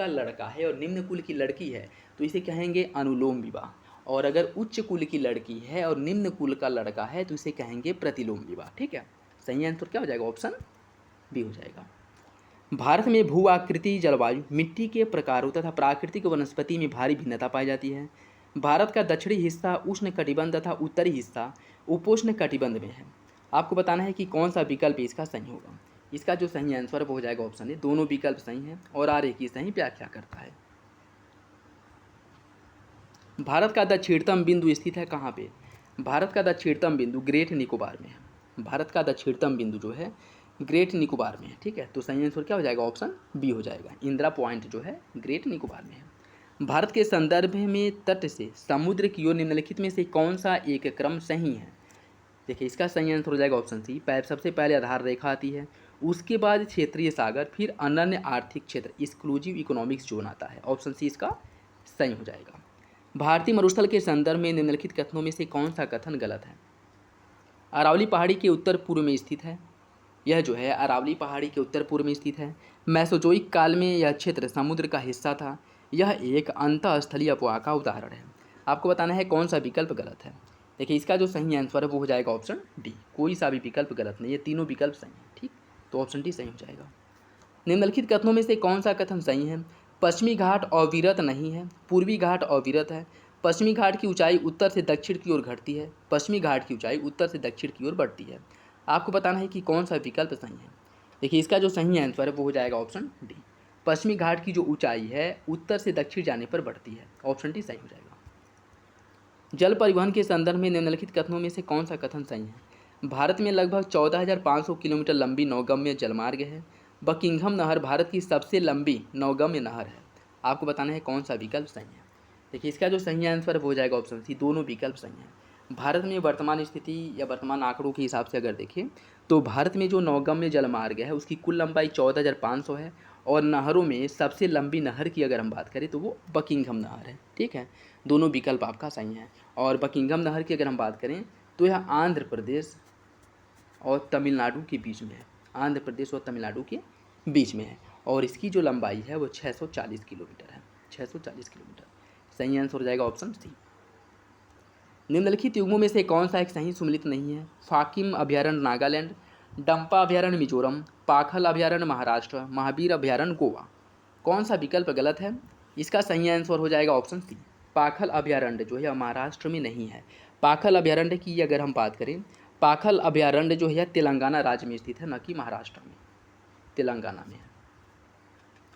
A: लड़का है और निम्न कुल की लड़की है तो इसे कहेंगे अनुलोम विवाह। और अगर उच्च कुल की लड़की है और निम्न कुल का लड़का है तो इसे कहेंगे प्रतिलोम विवाह, ठीक है। सही आंसर क्या हो जाएगा? ऑप्शन बी हो जाएगा। भारत में भू आकृति, जलवायु, मिट्टी के प्रकारों तथा प्राकृतिक वनस्पति में भारी भिन्नता पाई जाती है। भारत का दक्षिणी हिस्सा उष्ण कटिबंध तथा उत्तरी हिस्सा उपोष्ण कटिबंध में है। आपको बताना है कि कौन सा विकल्प इसका सही होगा। इसका जो सही आंसर हो जाएगा ऑप्शन ए, दोनों विकल्प सही हैं और आगे की सही व्याख्या करता है। भारत का दक्षिणतम बिंदु स्थित है कहाँ पे? भारत का दक्षिणतम बिंदु ग्रेट निकोबार में है। भारत का दक्षिणतम बिंदु जो है ग्रेट निकोबार में है, ठीक है। तो सही आंसर क्या हो जाएगा? ऑप्शन बी हो जाएगा। इंदिरा पॉइंट जो है ग्रेट निकोबार में है। भारत के संदर्भ में तट से समुद्र की ओर निम्नलिखित में से कौन सा एक क्रम सही है? देखिए इसका सही आंसर हो जाएगा ऑप्शन सी। सबसे पहले आधार रेखा आती है, उसके बाद क्षेत्रीय सागर, फिर अनन्य आर्थिक क्षेत्र एक्सक्लूसिव इकोनॉमिक जोन आता है। ऑप्शन सी इसका सही हो जाएगा। भारतीय मरुस्थल के संदर्भ में निम्नलिखित कथनों में से कौन सा कथन गलत है? अरावली पहाड़ी के उत्तर पूर्व में स्थित है। यह जो है अरावली पहाड़ी के उत्तर पूर्व में स्थित है। मेसोजोइक काल में यह क्षेत्र समुद्र का हिस्सा था। यह एक अंतःस्थलीय अफवाह का उदाहरण है। आपको बताना है कौन सा विकल्प गलत है। देखिए इसका जो सही आंसर है वो हो जाएगा ऑप्शन डी। कोई सा भी विकल्प गलत नहीं है, तीनों विकल्प सही हैं। ठीक, तो ऑप्शन डी सही हो जाएगा। निम्नलिखित कथनों में से कौन सा कथन सही है? पश्चिमी घाट अविरत नहीं है, पूर्वी घाट अविरत है। पश्चिमी घाट की ऊंचाई उत्तर से दक्षिण की ओर घटती है, पश्चिमी घाट की ऊंचाई उत्तर से दक्षिण की ओर बढ़ती है। आपको बताना है कि कौन सा विकल्प सही है। देखिए इसका जो सही आंसर है वो हो जाएगा ऑप्शन डी। पश्चिमी घाट की जो ऊंचाई है उत्तर से दक्षिण जाने पर बढ़ती है। ऑप्शन डी सही हो जाएगा। जल परिवहन के संदर्भ में निम्नलिखित कथनों में से कौन सा कथन सही है? भारत में लगभग 14,500 किलोमीटर लंबी नौगम्य जलमार्ग है। बकिंघम नहर भारत की सबसे लंबी नौगम्य नहर है। आपको बताना है कौन सा विकल्प सही है। देखिए इसका जो सही आंसर हो जाएगा ऑप्शन सी। दोनों विकल्प सही हैं। भारत में वर्तमान स्थिति या वर्तमान आंकड़ों के हिसाब से अगर देखें तो भारत में जो नौगम्य जलमार्ग है उसकी कुल लंबाई 14,500 है, और नहरों में सबसे लंबी नहर की अगर हम बात करें तो वो बकिंघम नहर है। ठीक है, दोनों विकल्प आपका सही है। और बकिंघम नहर की अगर हम बात करें तो यह आंध्र प्रदेश और तमिलनाडु के बीच में है। आंध्र प्रदेश और तमिलनाडु के बीच में है, और इसकी जो लंबाई है वो 640 किलोमीटर है। 640 किलोमीटर सही आंसर हो जाएगा ऑप्शन सी। निम्नलिखित युग्मों में से कौन सा एक सही सुमेलित नहीं है? फाकिम अभयारण्य नागालैंड, डंपा अभयारण्य मिजोरम, पाखल अभयारण्य महाराष्ट्र, महावीर अभयारण्य गोवा। कौन सा विकल्प गलत है? इसका सही आंसर हो जाएगा ऑप्शन सी। पाखल अभयारण्य जो है महाराष्ट्र में नहीं है। पाखल अभयारण्य की अगर हम बात करें, पाखल अभयारण्य जो है तेलंगाना राज्य में स्थित है, न कि महाराष्ट्र में, तेलंगाना में है।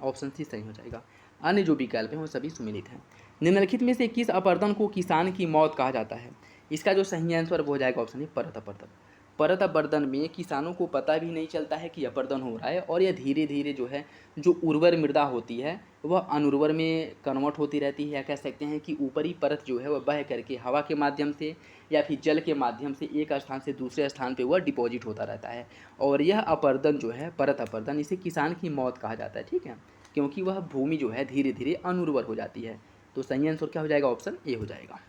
A: ऑप्शन सी सही हो जाएगा। अन्य जो विकल्प हैं वो सभी सुमेलित हैं। निम्नलिखित में से किस अपरदन को किसान की मौत कहा जाता है? इसका जो सही आंसर हो जाएगा ऑप्शन ए परत अपरदन। परत अपरदन में किसानों को पता भी नहीं चलता है कि अपरदन हो रहा है, और यह धीरे धीरे जो है जो उर्वर मृदा होती है वह अनुर्वर में कन्वर्ट होती रहती है, या कह सकते हैं कि ऊपरी परत जो है वह बह करके हवा के माध्यम से या फिर जल के माध्यम से एक स्थान से दूसरे स्थान पे वह डिपॉजिट होता रहता है। और यह अपरदन जो है परत अपरदन, इसे किसान की मौत कहा जाता है। ठीक है, क्योंकि वह भूमि जो है धीरे धीरे अनुर्वर हो जाती है। तो सही आंसर क्या हो जाएगा? ऑप्शन ए हो जाएगा।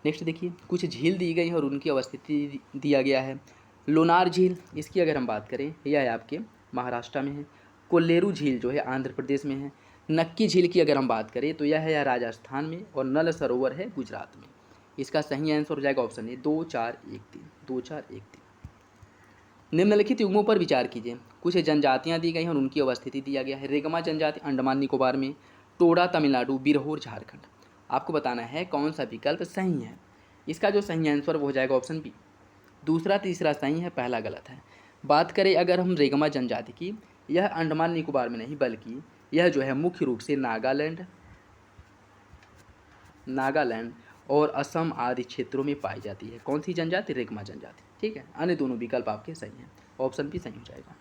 A: नेक्स्ट देखिए, कुछ झील दी गई है और उनकी अवस्थिति दिया गया है। लोनार झील, इसकी अगर हम बात करें यह है आपके महाराष्ट्र में है। कोल्लेरू झील जो है आंध्र प्रदेश में है। नक्की झील की अगर हम बात करें तो यह है राजस्थान में, और नल सरोवर है गुजरात में। इसका सही आंसर हो जाएगा ऑप्शन ए 2 4 1 3। 2 4 1 3। निम्नलिखित युग्मों पर विचार कीजिए। कुछ जनजातियां दी गई हैं और उनकी अवस्थिति दिया गया है। रेगमा जनजाति अंडमान निकोबार में, टोडा तमिलनाडु, बिरहोर झारखंड। आपको बताना है कौन सा विकल्प सही है। इसका जो सही आंसर वो हो जाएगा ऑप्शन बी। दूसरा तीसरा सही है, पहला गलत है। बात करें अगर हम रेगमा जनजाति की, यह अंडमान निकोबार में नहीं बल्कि यह जो है मुख्य रूप से नागालैंड और असम आदि क्षेत्रों में पाई जाती है। कौन सी जनजाति? रेगमा जनजाति। ठीक है, अन्य दोनों विकल्प आपके सही हैं। ऑप्शन भी सही हो जाएगा।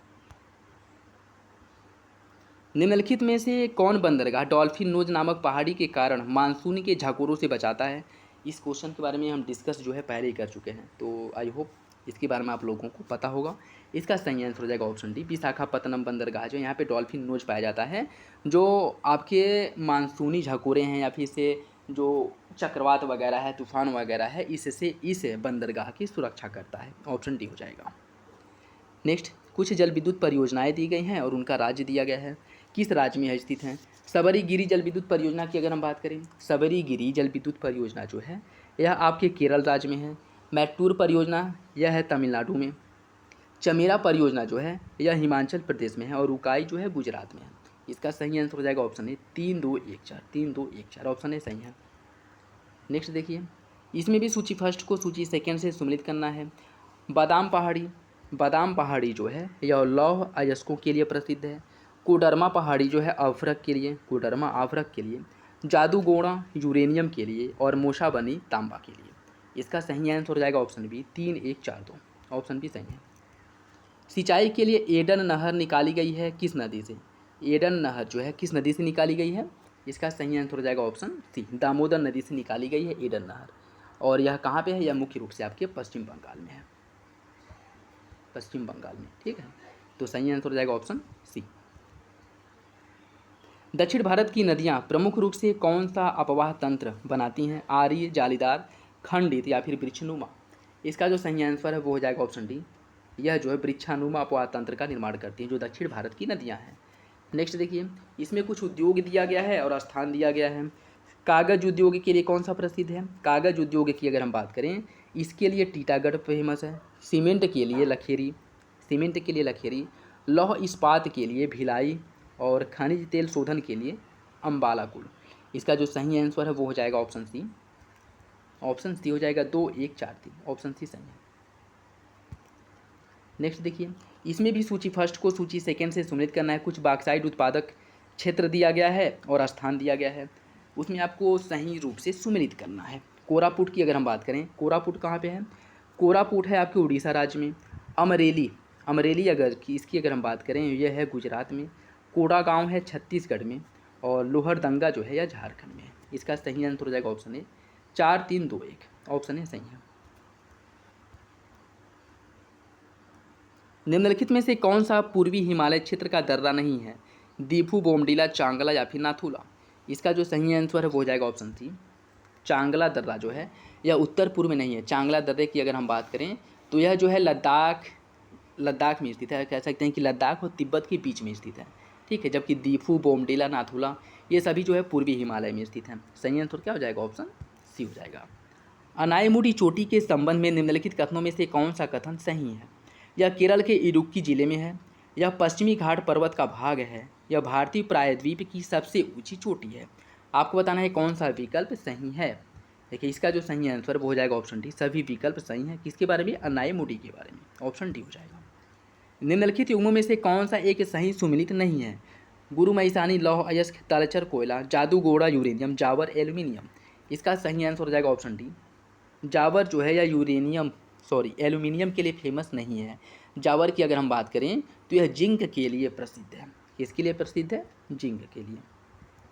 A: निम्नलिखित में से कौन बंदरगाह डॉल्फिन नोज नामक पहाड़ी के कारण मानसून के झकोरों से बचाता है? इस क्वेश्चन के बारे में हम डिस्कस जो है पहले ही कर चुके हैं, तो आई होप इसके बारे में आप लोगों को पता होगा। इसका सही आंसर हो जाएगा ऑप्शन डी। विशाखापत्तनम बंदरगाह जो यहाँ पे डॉल्फिन नोज पाया जाता है, जो आपके मानसूनी झकोरे हैं या फिर से जो चक्रवात वगैरह है, तूफान वगैरह है, इससे इस बंदरगाह की सुरक्षा करता है। ऑप्शन डी हो जाएगा। नेक्स्ट, कुछ जल विद्युत परियोजनाएं दी गई हैं और उनका राज्य दिया गया है। किस राज्य में यह स्थित हैं? सबरीगिरी जल विद्युत परियोजना की अगर हम बात करें, सबरीगिरी जल विद्युत परियोजना जो है यह आपके केरल राज्य में है। मैट्टूर परियोजना यह है तमिलनाडु में। चमेरा परियोजना जो है यह हिमाचल प्रदेश में है, और उकाई जो है गुजरात में है। इसका सही आंसर हो जाएगा ऑप्शन ए 3 2 1 4। 3 2 1 4 ऑप्शन ए सही है। नेक्स्ट देखिए, इसमें भी सूची फर्स्ट को सूची सेकेंड से सम्मिलित करना है। बादाम पहाड़ी जो है यह लौह अयस्कों के लिए प्रसिद्ध है। कोडरमा पहाड़ी जो है अफरक के लिए, कोडरमा अफरक के लिए। जादूगोड़ा यूरेनियम के लिए, और मोशाबनी तांबा के लिए। इसका सही आंसर हो जाएगा ऑप्शन बी 3 1 4 2। ऑप्शन बी सही है। सिंचाई के लिए एडन नहर निकाली गई है किस नदी से? एडन नहर जो है किस नदी से निकाली गई है? इसका सही आंसर हो जाएगा ऑप्शन सी, दामोदर नदी से निकाली गई है एडन नहर। और यह कहाँ पे है? यह मुख्य रूप से आपके पश्चिम बंगाल में है, पश्चिम बंगाल में, ठीक है। तो सही आंसर हो जाएगा ऑप्शन सी। दक्षिण भारत की नदियाँ प्रमुख रूप से कौन सा अपवाह तंत्र बनाती हैं? आर्य, जालीदार, खंडित या फिर वृक्षनुमा? इसका जो सही आंसर है वो हो जाएगा ऑप्शन डी, यह जो है वृक्षानुमा अपवाह तंत्र का निर्माण करती हैं जो दक्षिण भारत की नदियाँ हैं। नेक्स्ट देखिए, इसमें कुछ उद्योग दिया गया है और स्थान दिया गया है। कागज उद्योग के लिए कौन सा प्रसिद्ध है? कागज उद्योग की अगर हम बात करें, इसके लिए टीटागढ़ फेमस है। सीमेंट के लिए लखेरी, सीमेंट के लिए लखेरी, लौह इस्पात के लिए भिलाई और खनिज तेल शोधन के लिए अम्बाला कुल। इसका जो सही आंसर है वो हो जाएगा ऑप्शन सी, ऑप्शन सी हो जाएगा 2 1 4 3, ऑप्शन सी सही है। नेक्स्ट देखिए, इसमें भी सूची फर्स्ट को सूची सेकंड से सम्मिलित करना है। कुछ बॉक्साइट उत्पादक क्षेत्र दिया गया है और स्थान दिया गया है, उसमें आपको सही रूप से सम्मिलित करना है। कोरापुट की अगर हम बात करें, कोरापुट कहाँ पे है? कोरापुट है आपके उड़ीसा राज्य में। अमरेली, अमरेली अगर की इसकी अगर हम बात करें, यह है गुजरात में। कोड़ागांव है छत्तीसगढ़ में। और लोहरदंगा जो है यह झारखंड में है। इसका सही आंसर हो जाएगा ऑप्शन ए, 4 3 2 1, ऑप्शन ए सही है। निम्नलिखित में से कौन सा पूर्वी हिमालय क्षेत्र का दर्रा नहीं है? दीफू, बोमडीला, चांगला या फिर नाथुला? इसका जो सही आंसर है वो हो जाएगा ऑप्शन सी, चांगला दर्रा जो है यह उत्तर पूर्व में नहीं है। चांगला दर्रे की अगर हम बात करें तो यह जो है लद्दाख में स्थित है, कह सकते हैं कि लद्दाख और तिब्बत के बीच में स्थित है, ठीक है। जबकि दीफू, बोमडीला, नाथुला ये सभी जो है पूर्वी हिमालय में स्थित हैं। सही आंसर क्या हो जाएगा? ऑप्शन सी हो जाएगा। अनायमुडी चोटी के संबंध में निम्नलिखित कथनों में से कौन सा कथन सही है? यह केरल के इडुक्की जिले में है, यह पश्चिमी घाट पर्वत का भाग है, यह भारतीय प्रायद्वीप की सबसे ऊंची चोटी है। आपको बताना है कौन सा विकल्प सही है। देखिए, इसका जो सही आंसर वो हो जाएगा ऑप्शन डी, सभी विकल्प सही हैं। किसके बारे में? अनायमुडी के बारे में, ऑप्शन डी हो जाएगा। निम्नलिखित युग्मों में से कौन सा एक सही सुमिलित नहीं है? गुरु महिसानी, लौह अयस्क, तलचर कोयला, जादूगोड़ा यूरेनियम, जावर एल्यूमिनियम? इसका सही आंसर हो जाएगा ऑप्शन डी, जावर जो है या एल्यूमिनियम के लिए फेमस नहीं है। जावर की अगर हम बात करें तो यह जिंक के लिए प्रसिद्ध है। किसके लिए प्रसिद्ध है? जिंक के लिए,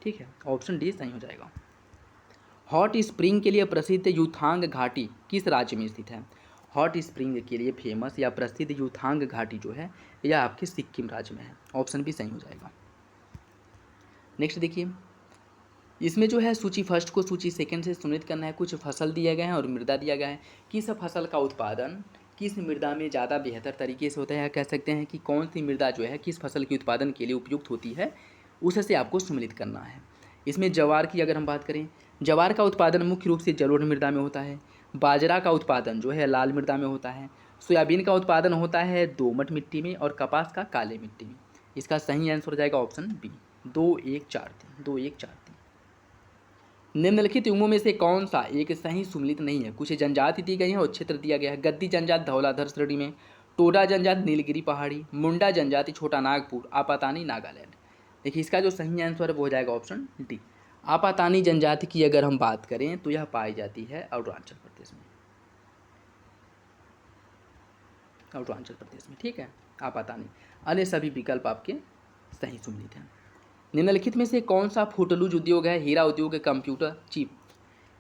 A: ठीक है। ऑप्शन डी सही हो जाएगा। हॉट स्प्रिंग के लिए प्रसिद्ध यूथांग घाटी किस राज्य में स्थित है? हॉट स्प्रिंग के लिए फेमस या प्रसिद्ध यूथांग घाटी जो है यह आपके सिक्किम राज्य में है। ऑप्शन भी सही हो जाएगा। नेक्स्ट देखिए, इसमें जो है सूची फर्स्ट को सूची सेकंड से सम्मिलित करना है। कुछ फसल दिए गए हैं और मृदा दिया गया है। किस फसल का उत्पादन किस मृदा में ज़्यादा बेहतर तरीके से होता है, कह सकते हैं कि कौन सी मृदा जो है किस फसल के उत्पादन के लिए उपयुक्त होती है, उससे आपको सम्मिलित करना है। इसमें ज्वार की अगर हम बात करें, ज्वार का उत्पादन मुख्य रूप से जलोढ़ मृदा में होता है। बाजरा का उत्पादन जो है लाल मृदा में होता है। सोयाबीन का उत्पादन होता है दोमट मिट्टी में और कपास का काले मिट्टी में। इसका सही आंसर हो जाएगा ऑप्शन बी, 2 1 4 3, 2 1 4 3। निम्नलिखित युग्मों में से कौन सा एक सही सुमिलित नहीं है? कुछ जनजाति दी गई है और क्षेत्र दिया गया है। गद्दी जनजाति धौलाधर श्रेणी में, टोडा जनजाति नीलगिरी पहाड़ी, मुंडा जनजाति छोटा नागपुर, आपातानी नागालैंड। देखिए, इसका जो सही आंसर है वो हो जाएगा ऑप्शन डी, आपातानी जनजाति की अगर हम बात करें तो यह पाई जाती है अरुणाचल प्रदेश में, अरुणाचल प्रदेश में, ठीक है, आपातानी। अन्य सभी विकल्प आपके सही सुमिलित हैं। निम्नलिखित में से कौन सा फुटलूज उद्योग है? हीरा उद्योग, कंप्यूटर चिप?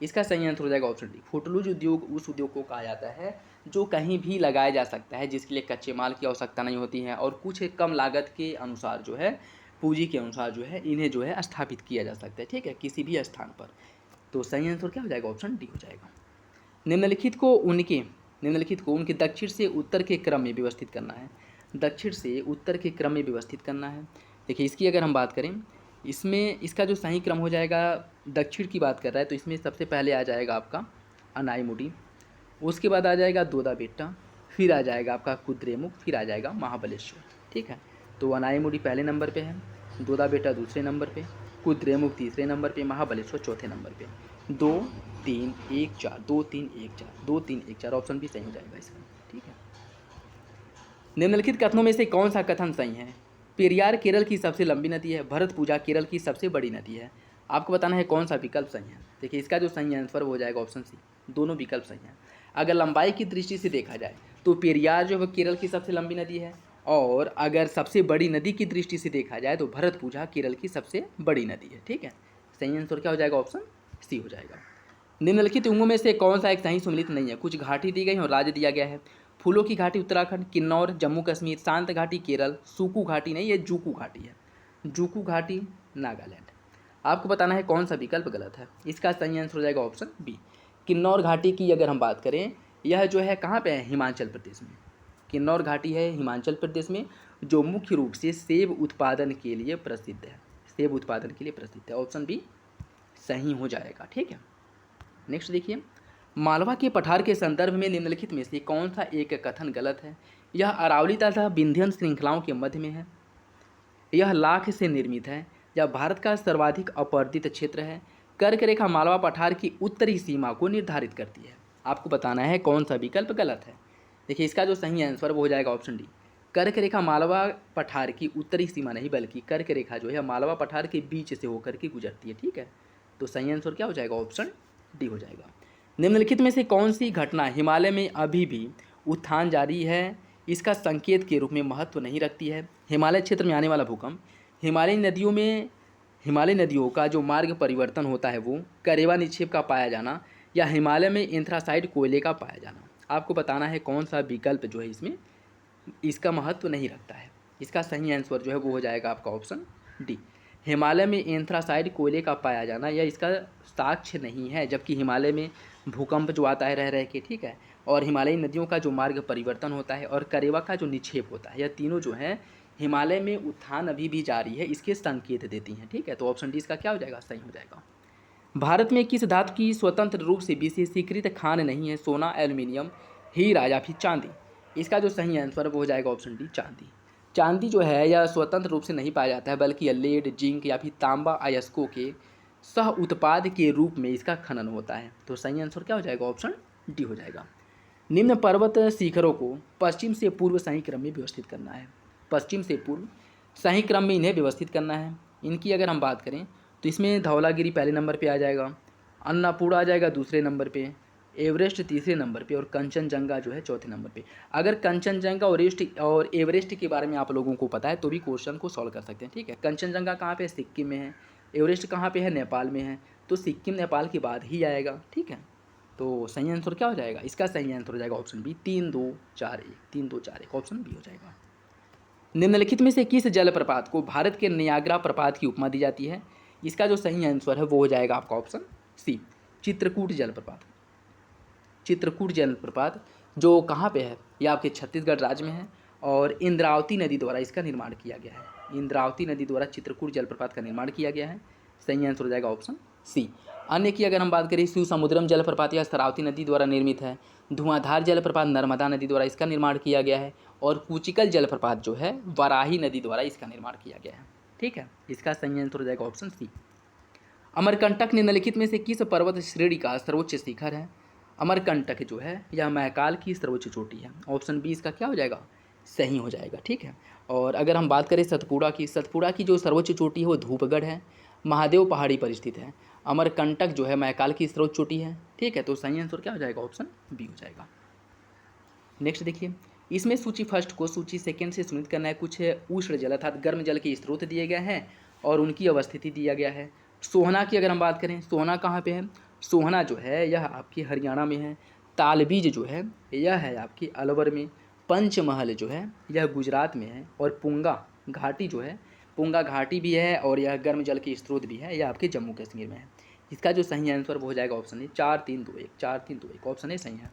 A: इसका सही आंसर हो जाएगा ऑप्शन डी, फुटलूज उद्योग उस उद्योग को कहा जाता है जो कहीं भी लगाया जा सकता है, जिसके लिए कच्चे माल की आवश्यकता नहीं होती है और कुछ कम लागत के अनुसार जो है, पूंजी के अनुसार जो है इन्हें जो है स्थापित किया जा सकता है, ठीक है, किसी भी स्थान पर। तो सही आंसर क्या हो जाएगा? ऑप्शन डी हो जाएगा। निम्नलिखित को उनके दक्षिण से उत्तर के क्रम में व्यवस्थित करना है। दक्षिण से उत्तर के क्रम में व्यवस्थित करना है। देखिए, इसकी अगर हम बात करें, इसमें इसका जो सही क्रम हो जाएगा, दक्षिण की बात कर रहा है तो इसमें सबसे पहले आ जाएगा आपका अनाईमुडी, उसके बाद आ जाएगा दोदा बेट्टा, फिर आ जाएगा आपका कुद्रेमुख, फिर आ जाएगा महाबलेश्वर, ठीक है। तो अनाईमुडी पहले नंबर पे है, दोदा बेट्टा दूसरे नंबर पे, कुद्रेमुख तीसरे नंबर पे, महाबलेश्वर चौथे नंबर पे। 2 3 1 4, 2 3 1 4, 2 3 1 4, ऑप्शन भी सही हो जाएगा इसका, ठीक है। निम्नलिखित कथनों में से कौन सा कथन सही है? पेरियार केरल की सबसे लंबी नदी है, भरतपुजा केरल की सबसे बड़ी नदी है। आपको बताना है कौन सा विकल्प सही है। देखिए, इसका जो सही आंसर हो जाएगा ऑप्शन सी, दोनों विकल्प सही हैं। अगर लंबाई की दृष्टि से देखा जाए तो पेरियार जो है केरल की सबसे लंबी नदी है, और अगर सबसे बड़ी नदी की दृष्टि से देखा जाए तो भरतपुजा केरल की सबसे बड़ी नदी है, ठीक है। सही आंसर क्या हो जाएगा? ऑप्शन सी हो जाएगा। निम्नलिखित उंगों में से कौन सा एक सही सुमेलित नहीं है? कुछ घाटी दी गई है और राज्य दिया गया है। फूलों की घाटी उत्तराखंड, किन्नौर जम्मू कश्मीर, शांत घाटी केरल, सुकू घाटी नहीं, ये जूकू घाटी है। जूकू घाटी नागालैंड। आपको बताना है कौन सा विकल्प गलत है। इसका सही आंसर हो जाएगा ऑप्शन बी। किन्नौर घाटी की अगर हम बात करें, यह जो है कहाँ पे है? हिमाचल प्रदेश में। किन्नौर घाटी है हिमाचल प्रदेश में, जो मुख्य रूप से सेब उत्पादन के लिए प्रसिद्ध है। सेब उत्पादन के लिए प्रसिद्ध है। ऑप्शन बी सही हो जाएगा। ठीक है, नेक्स्ट देखिए, मालवा के पठार के संदर्भ में निम्नलिखित में से कौन सा एक कथन गलत है? यह अरावली तथा विंध्यन श्रृंखलाओं के मध्य में है, यह लाख से निर्मित है, यह भारत का सर्वाधिक अपवर्तित क्षेत्र है, कर्क रेखा मालवा पठार की उत्तरी सीमा को निर्धारित करती है। आपको बताना है कौन सा विकल्प गलत है। देखिए, इसका जो सही आंसर वो हो जाएगा ऑप्शन डी। कर्क रेखा मालवा पठार की उत्तरी सीमा नहीं, बल्कि कर्क रेखा जो है मालवा पठार के बीच से होकर के गुजरती है। ठीक है, तो सही आंसर क्या हो जाएगा? ऑप्शन डी हो जाएगा। निम्नलिखित में से कौन सी घटना हिमालय में अभी भी उत्थान जारी है, इसका संकेत के रूप में महत्व नहीं रखती है? हिमालय क्षेत्र में आने वाला भूकंप, हिमालय नदियों का जो मार्ग परिवर्तन होता है वो, करेवा निक्षेप का पाया जाना, या हिमालय में एंथ्रासाइड कोयले का पाया जाना। आपको बताना है कौन सा विकल्प जो है इसमें इसका महत्व नहीं रखता है। इसका सही आंसर जो है वो हो जाएगा आपका ऑप्शन डी। हिमालय में एंथ्रासाइड कोयले का पाया जाना या इसका साक्ष्य नहीं है, जबकि हिमालय में भूकंप जो आता है रह के, ठीक है, और हिमालयी नदियों का जो मार्ग परिवर्तन होता है और करेवा का जो निक्षेप होता है, यह तीनों जो है हिमालय में उत्थान अभी भी जारी है, इसके संकेत देती हैं। ठीक है, तो ऑप्शन डी इसका क्या हो जाएगा? सही हो जाएगा। भारत में किस धातु की स्वतंत्र रूप से विशेषीकृत खान नहीं है? सोना, एल्युमिनियम, हीरा या फिर चांदी। इसका जो सही आंसर है वो हो जाएगा ऑप्शन डी, चांदी। चांदी जो है यह स्वतंत्र रूप से नहीं पाया जाता है, बल्कि यह लेड, जिंक या फिर तांबा अयस्कों के सह उत्पाद के रूप में इसका खनन होता है। तो सही आंसर क्या हो जाएगा? ऑप्शन डी हो जाएगा। निम्न पर्वत शिखरों को पश्चिम से पूर्व सही क्रम में व्यवस्थित करना है। पश्चिम से पूर्व सही क्रम में इन्हें व्यवस्थित करना है। इनकी अगर हम बात करें तो इसमें धौलागिरी पहले नंबर पे आ जाएगा, अन्नपूर्णा आ जाएगा दूसरे नंबर पे, एवरेस्ट तीसरे नंबर पे और कंचनजंगा जो है चौथे नंबर पे। अगर कंचनजंगा और एवरेस्ट के बारे में आप लोगों को पता है तो भी क्वेश्चन को सॉल्व कर सकते हैं। ठीक है, कंचनजंगा कहाँ पे है? सिक्किम में है। एवरेस्ट कहाँ पे है? नेपाल में है। तो सिक्किम नेपाल के बाद ही आएगा। ठीक है, तो सही आंसर क्या हो जाएगा? इसका सही आंसर हो जाएगा ऑप्शन बी, 3 2 4 1, 3 2 4 1, ऑप्शन बी हो जाएगा। निम्नलिखित में से किस जलप्रपात को भारत के नियाग्रा प्रपात की उपमा दी जाती है? इसका जो सही आंसर है वो हो जाएगा आपका ऑप्शन सी, चित्रकूट जलप्रपात। चित्रकूट जलप्रपात जो कहाँ पे है? यह आपके छत्तीसगढ़ राज्य में है और इंद्रावती नदी द्वारा इसका निर्माण किया गया है। इंद्रावती नदी द्वारा चित्रकूट जलप्रपात का निर्माण किया गया है। सही आंसर हो जाएगा ऑप्शन सी। अन्य की अगर हम बात करें, शिव समुद्रम जलप्रपात यह शरावती नदी द्वारा निर्मित है। धुआंधार जलप्रपात नर्मदा नदी द्वारा इसका निर्माण किया गया है और कुचिकल जलप्रपात जो है वाराही नदी द्वारा इसका निर्माण किया गया है। ठीक है, इसका सही आंसर हो जाएगा ऑप्शन सी। अमरकंटक निम्नलिखित में से किस पर्वत श्रेणी का सर्वोच्च शिखर है? अमरकंटक जो है यह महाकाल की सर्वोच्च चोटी है। ऑप्शन बी इसका क्या हो जाएगा? सही हो जाएगा। ठीक है, और अगर हम बात करें सतपुड़ा की जो सर्वोच्च चोटी है वो धूपगढ़ है, महादेव पहाड़ी पर स्थित है। अमरकंटक जो है महाकाल की सर्वोच्च चोटी है। ठीक है, तो सही आंसर क्या हो जाएगा? ऑप्शन बी हो जाएगा। नेक्स्ट देखिए, इसमें सूची फर्स्ट को सूची सेकेंड से सुनिश्चित करना है। कुछ उष्ण जल अर्थात गर्म जल के स्रोत दिए गए हैं और उनकी अवस्थिति दिया गया है। सोहना की अगर हम बात करें, सोहना कहाँ पे है? सोहना जो है यह आपकी हरियाणा में है। तालबीज जो है यह है आपकी अलवर में। पंचमहल जो है यह गुजरात में है और पुंगा घाटी जो है, पुंगा घाटी भी है और यह गर्म जल के स्रोत भी है, यह आपके जम्मू कश्मीर में है। इसका जो सही आंसर वो हो जाएगा ऑप्शन ए, 4 3 2 1, 4 3 2 1, ऑप्शन ए सही है।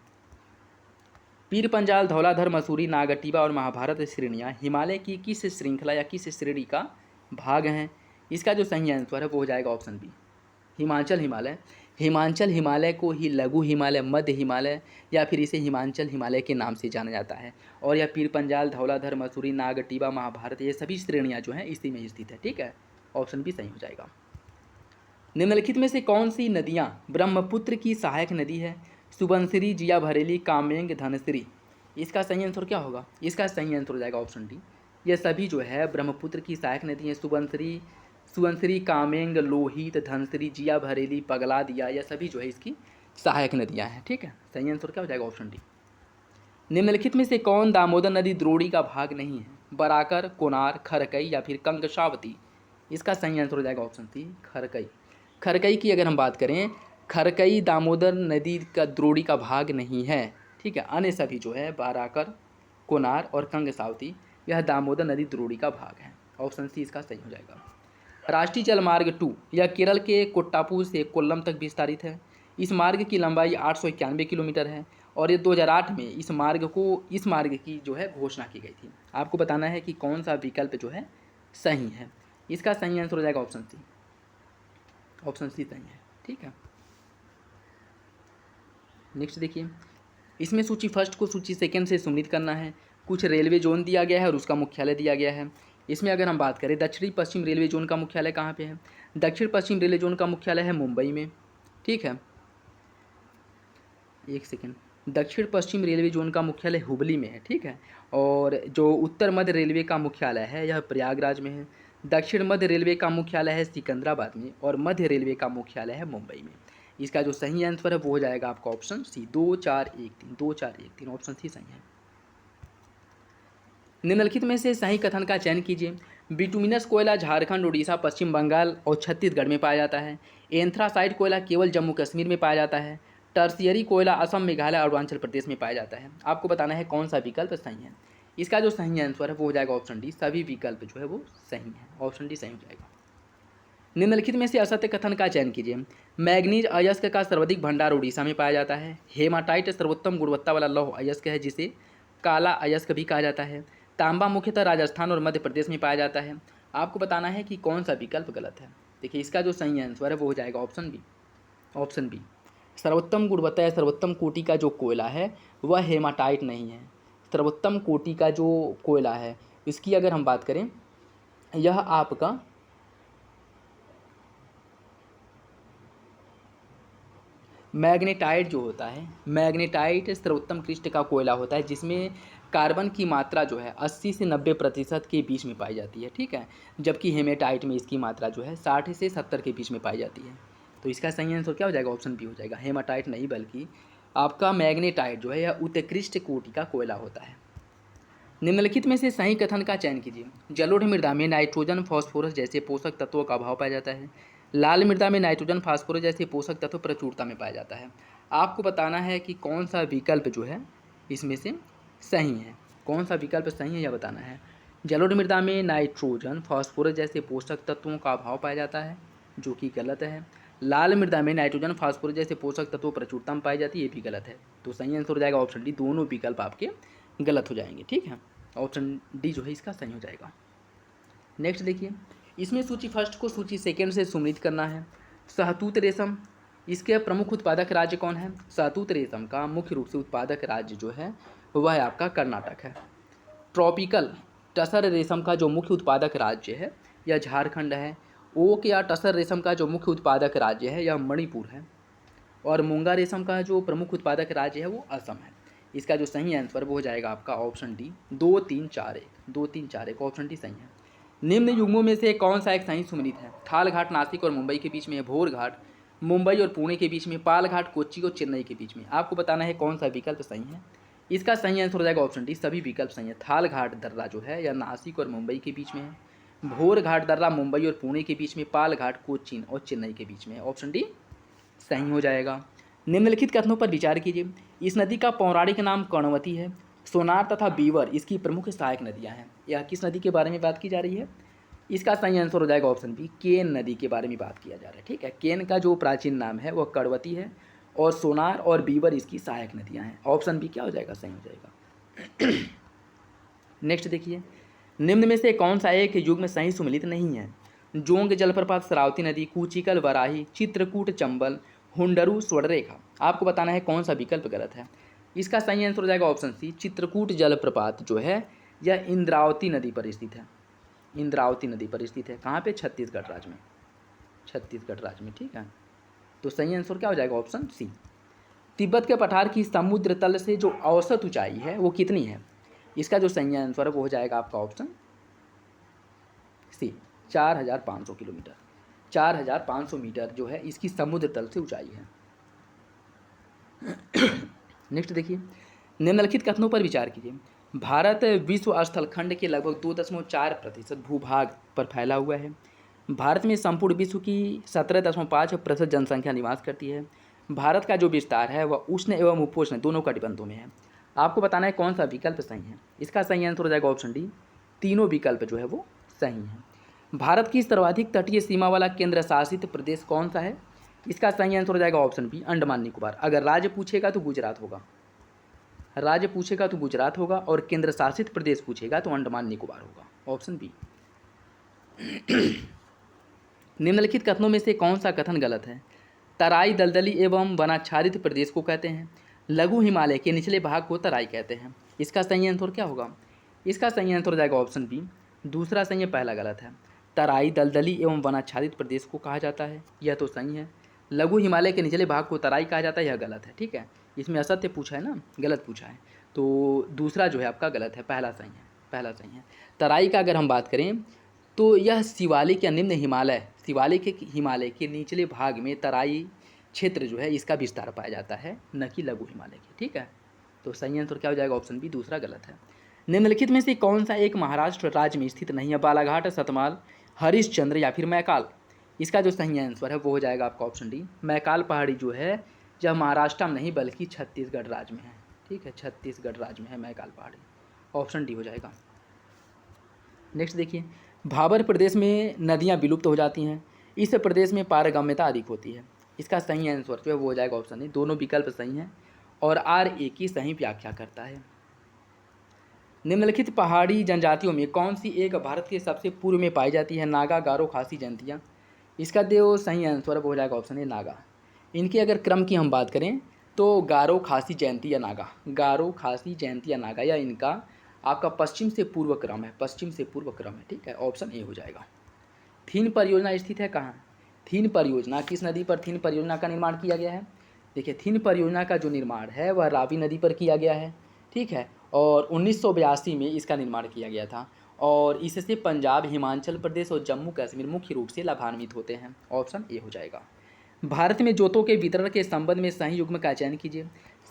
A: पीर पंजाल, धौलाधर, मसूरी, नागटीबा और महाभारत श्रेणियाँ हिमालय की किस श्रृंखला या किस श्रेणी का भाग हैं? इसका जो सही आंसर है वो हो जाएगा ऑप्शन बी, हिमाचल हिमालय। हिमाचल हिमालय को ही लघु हिमालय, मध्य हिमालय या फिर इसे हिमाचल हिमालय के नाम से जाना जाता है। और यह पीर पंजाल, धौलाधर, मसूरी, नागटीबा, महाभारत ये सभी श्रेणियाँ जो हैं इसी में स्थित है। ठीक है, ऑप्शन बी सही हो जाएगा। निम्नलिखित में से कौन सी नदियाँ ब्रह्मपुत्र की सहायक नदी है? सुबनसिरी, जिया भरेली, कामेंग, धनसिरी। इसका सही आंसर क्या होगा? इसका सही आंसर हो जाएगा ऑप्शन डी। ये सभी जो है ब्रह्मपुत्र की सहायक नदी हैं। सुबनसिरी, कामेंग, लोहित, धनसिरी, जिया भरेली, पगलादिया, यह सभी जो है इसकी सहायक नदियाँ हैं। ठीक है, सही आंसर क्या हो जाएगा? Option D. निम्नलिखित में से कौन दामोदर नदी द्रोणी का भाग नहीं है? बराकर, कोनार, खरकई या फिर कंकशावती। इसका सही आंसर हो जाएगा ऑप्शन सी, खरकई। खरकई की अगर हम बात करें, खरकई दामोदर नदी का द्रोणी का भाग नहीं है, ठीक है। अन्य सभी जो है बाराकर, कोनार और कंगसावती यह दामोदर नदी द्रोणी का भाग है। ऑप्शन सी इसका सही हो जाएगा। राष्ट्रीय जलमार्ग 2 यह केरल के कोट्टापू से कोल्लम तक विस्तारित है। इस मार्ग की लंबाई 891 किलोमीटर है और ये 2008 में इस मार्ग की जो है घोषणा की गई थी। आपको बताना है कि कौन सा विकल्प जो है सही है। इसका सही आंसर हो जाएगा ऑप्शन सी। ऑप्शन सी सही है, ठीक है। नेक्स्ट देखिए, इसमें सूची फर्स्ट को सूची सेकंड से सम्मिलित करना है। कुछ रेलवे जोन दिया गया है और उसका मुख्यालय दिया गया है। इसमें अगर हम बात करें दक्षिणी पश्चिम रेलवे जोन का मुख्यालय कहाँ पे है? दक्षिण पश्चिम रेलवे जोन का मुख्यालय है मुंबई में, ठीक है। एक सेकेंड, दक्षिण पश्चिम रेलवे जोन का मुख्यालय हुबली में है, ठीक है। और जो उत्तर मध्य रेलवे का मुख्यालय है यह प्रयागराज में है। दक्षिण मध्य रेलवे का मुख्यालय है सिकंदराबाद में और मध्य रेलवे का मुख्यालय है मुंबई में। इसका जो सही आंसर है वो हो जाएगा आपका ऑप्शन सी, 2413। 2413 ऑप्शन सी सही है। निम्नलिखित में से सही कथन का चयन कीजिए। बिटुमिनस कोयला झारखंड, उड़ीसा, पश्चिम बंगाल और छत्तीसगढ़ में पाया जाता है। एंथ्रासाइट कोयला केवल जम्मू कश्मीर में पाया जाता है। टर्सियरी कोयला असम, मेघालय और अरुणाचल प्रदेश में पाया जाता है। आपको बताना है कौन सा विकल्प सही है। इसका जो सही आंसर है वो हो जाएगा ऑप्शन डी, सभी विकल्प जो है वो सही है। ऑप्शन डी सही हो जाएगा। निम्नलिखित में से असत्य कथन का चयन कीजिए। मैग्नीज अयस्क का सर्वाधिक भंडार उड़ीसा में पाया जाता है। हेमाटाइट सर्वोत्तम गुणवत्ता वाला लौह अयस्क है जिसे काला अयस्क भी कहा जाता है। तांबा मुख्यतः राजस्थान और मध्य प्रदेश में पाया जाता है। आपको बताना है कि कौन सा विकल्प गलत है। देखिए, इसका जो सही आंसर है वो हो जाएगा ऑप्शन बी। ऑप्शन बी, सर्वोत्तम गुणवत्ता या सर्वोत्तम कोटि का जो कोयला है वह हेमाटाइट नहीं है। सर्वोत्तम कोटि का जो कोयला है इसकी अगर हम बात करें, यह आपका मैग्नेटाइट जो होता है, मैग्नेटाइट सर्वोत्तम कृष्ण का कोयला होता है जिसमें कार्बन की मात्रा जो है 80 से 90% के बीच में पाई जाती है, ठीक है। जबकि हेमेटाइट में इसकी मात्रा जो है 60 से 70 के बीच में पाई जाती है। तो इसका सही आंसर क्या हो जाएगा? ऑप्शन बी हो जाएगा। हेमाटाइट नहीं बल्कि आपका मैग्नेटाइट जो है यह उत्कृष्ट कोटि का कोयला होता है। निम्नलिखित में से सही कथन का चयन कीजिए। जलोढ़ मृदा में नाइट्रोजन, फास्फोरस जैसे पोषक तत्वों का अभाव पाया जाता है। लाल मृदा में नाइट्रोजन, फास्फोरस जैसे पोषक तत्व प्रचुरता में पाया जाता है। आपको बताना है कि कौन सा विकल्प जो है इसमें से सही है। कौन सा विकल्प सही है यह बताना है। जलोढ़ मृदा में नाइट्रोजन, फास्फोरस जैसे पोषक तत्वों का अभाव पाया जाता है, जो कि गलत है। लाल मृदा में नाइट्रोजन, फास्फोरस जैसे पोषक तत्वों प्रचुरता में पाई जाती है, ये भी गलत है। तो सही आंसर हो जाएगा ऑप्शन डी। दोनों विकल्प आपके गलत हो जाएंगे, ठीक है। ऑप्शन डी जो है इसका सही हो जाएगा। नेक्स्ट देखिए, इसमें सूची फर्स्ट को सूची सेकंड से सम्मिलित करना है। शहतूत रेशम, इसके प्रमुख उत्पादक राज्य कौन है? शहतूत रेशम का मुख्य रूप से उत्पादक राज्य जो है वह है आपका कर्नाटक है। ट्रॉपिकल टसर रेशम का जो मुख्य उत्पादक राज्य है यह झारखंड है। ओक या टसर रेशम का जो मुख्य उत्पादक राज्य है यह मणिपुर है। और मूंगा रेशम का जो प्रमुख उत्पादक राज्य है वो असम है। इसका जो सही आंसर वो हो जाएगा आपका ऑप्शन डी, 2341। 2341 ऑप्शन डी सही है। निम्न युग्मों में से कौन सा एक सही सुमेलित है? थाल घाट नासिक और मुंबई के बीच में है। भोर घाट मुंबई और पुणे के बीच में। पाल घाट कोच्चि और चेन्नई के बीच में। आपको बताना है कौन सा विकल्प सही है। इसका सही आंसर हो जाएगा ऑप्शन डी, सभी विकल्प सही है। थाल घाट दर्रा जो है यह नासिक और मुंबई के बीच में है। भोर घाट दर्रा मुंबई और पुणे के बीच में। पाल घाट कोच्चि और चेन्नई के बीच में। ऑप्शन डी सही हो जाएगा। निम्नलिखित कथनों पर विचार कीजिए। इस नदी का पौराणिक नाम कर्णवती है। सोनार तथा बीवर इसकी प्रमुख सहायक नदियां हैं। यह किस नदी के बारे में बात की जा रही है? इसका सही आंसर हो जाएगा ऑप्शन बी, केन नदी के बारे में बात किया जा रहा है, ठीक है। केन का जो प्राचीन नाम है वह कर्णवती है और सोनार और बीवर इसकी सहायक नदियां हैं। ऑप्शन बी क्या हो जाएगा? सही हो जाएगा। नेक्स्ट देखिए, निम्न में से कौन सा एक युग में सही सुमेलित नहीं है? जोंग जलप्रपात, शरावती नदी, कूचिकल वराही, चित्रकूट चंबल, हुंडरू स्वर्णरेखा। आपको बताना है कौन सा विकल्प गलत है। इसका सही आंसर हो जाएगा ऑप्शन सी, चित्रकूट जलप्रपात जो है यह इंद्रावती नदी पर स्थित है। इंद्रावती नदी पर स्थित है। कहाँ पे? छत्तीसगढ़ राज्य में। छत्तीसगढ़ राज्य में, ठीक है। तो सही आंसर क्या हो जाएगा? Option C. तिब्बत के पठार की समुद्र तल से जो औसत ऊंचाई है वो कितनी है? इसका जो सही आंसर है वो हो जाएगा आपका ऑप्शन सी, 4500 किलोमीटर। 4500 मीटर जो है इसकी समुद्र तल से ऊंचाई है। नेक्स्ट देखिए, निम्नलिखित कथनों पर विचार कीजिए। भारत विश्व स्थल खंड के लगभग 2.4% भूभाग पर फैला हुआ है। भारत में संपूर्ण विश्व की 17.5% जनसंख्या निवास करती है। भारत का जो विस्तार है वह उष्ण एवं उपोष्ण दोनों कटिबंधों में है। आपको बताना है कौन सा विकल्प सही है। इसका सही आंसर हो जाएगा ऑप्शन डी, तीनों विकल्प जो है वो सही हैं। भारत की सर्वाधिक तटीय सीमा वाला केंद्र शासित प्रदेश कौन सा है। इसका सही आंसर हो जाएगा ऑप्शन बी, अंडमान निकोबार। अगर राज्य पूछेगा तो गुजरात होगा, राज्य पूछेगा तो गुजरात होगा, और केंद्र शासित प्रदेश पूछेगा तो अंडमान निकोबार होगा, ऑप्शन बी। निम्नलिखित कथनों में से कौन सा कथन गलत है। तराई दलदली एवं वनाच्छादित प्रदेश को कहते हैं। लघु हिमालय के निचले भाग को तराई कहते हैं। इसका सही आंसर क्या होगा। इसका सही आंसर हो जाएगा ऑप्शन बी, दूसरा सही है, पहला गलत है। तराई दलदली एवं वनाच्छादित प्रदेश को कहा जाता है, यह तो सही है। लघु हिमालय के निचले भाग को तराई कहा जाता है, यह गलत है। ठीक है, इसमें असत्य पूछा है ना, गलत पूछा है, तो दूसरा जो है आपका गलत है, पहला सही है, पहला सही है। तराई का अगर हम बात करें तो यह शिवालिक या निम्न हिमालय, शिवालिक हिमालय के निचले भाग में तराई क्षेत्र जो है इसका विस्तार पाया जाता है, न कि लघु हिमालय के। ठीक है, तो सही आंसर क्या हो जाएगा, ऑप्शन बी, दूसरा गलत है। निम्नलिखित में से कौन सा एक महाराष्ट्र राज्य में स्थित नहीं है। बालाघाट, सतमाल, हरिश्चंद्र या फिर मैकाल। इसका जो सही आंसर है वो हो जाएगा आपका ऑप्शन डी, मैकाल पहाड़ी जो है यह महाराष्ट्र में नहीं बल्कि छत्तीसगढ़ राज्य में है। ठीक है, छत्तीसगढ़ राज्य में है मैकाल पहाड़ी, ऑप्शन डी हो जाएगा। नेक्स्ट देखिए, भाबर प्रदेश में नदियाँ विलुप्त हो जाती हैं, इस प्रदेश में पारगम्यता अधिक होती है। इसका सही आंसर जो है वो हो जाएगा ऑप्शन डी, दोनों विकल्प सही हैं और आर ए की सही व्याख्या करता है। निम्नलिखित पहाड़ी जनजातियों में कौन सी एक भारत के सबसे पूर्व में पाई जाती है। नागा, गारो, खासी, जयंतिया। इसका जो सही आंसर हो जाएगा ऑप्शन ए, नागा। इनके अगर क्रम की हम बात करें तो गारो, खासी, जयंती या नागा, गारो, खासी, जयंती या नागा, या इनका आपका पश्चिम से पूर्व क्रम है, पश्चिम से पूर्व क्रम है। ठीक है, ऑप्शन ए हो जाएगा। थीन परियोजना स्थित है कहाँ। थीन परियोजना, किस नदी पर थीन परियोजना का निर्माण किया गया है। देखिए, थीन परियोजना का जो निर्माण है वह रावी नदी पर किया गया है। ठीक है, और 1982 में इसका निर्माण किया गया था, और इससे पंजाब, हिमाचल प्रदेश और जम्मू कश्मीर मुख्य रूप से लाभान्वित होते हैं, ऑप्शन ए हो जाएगा। भारत में जोतों के वितरण के संबंध में सही युग्म का चयन कीजिए।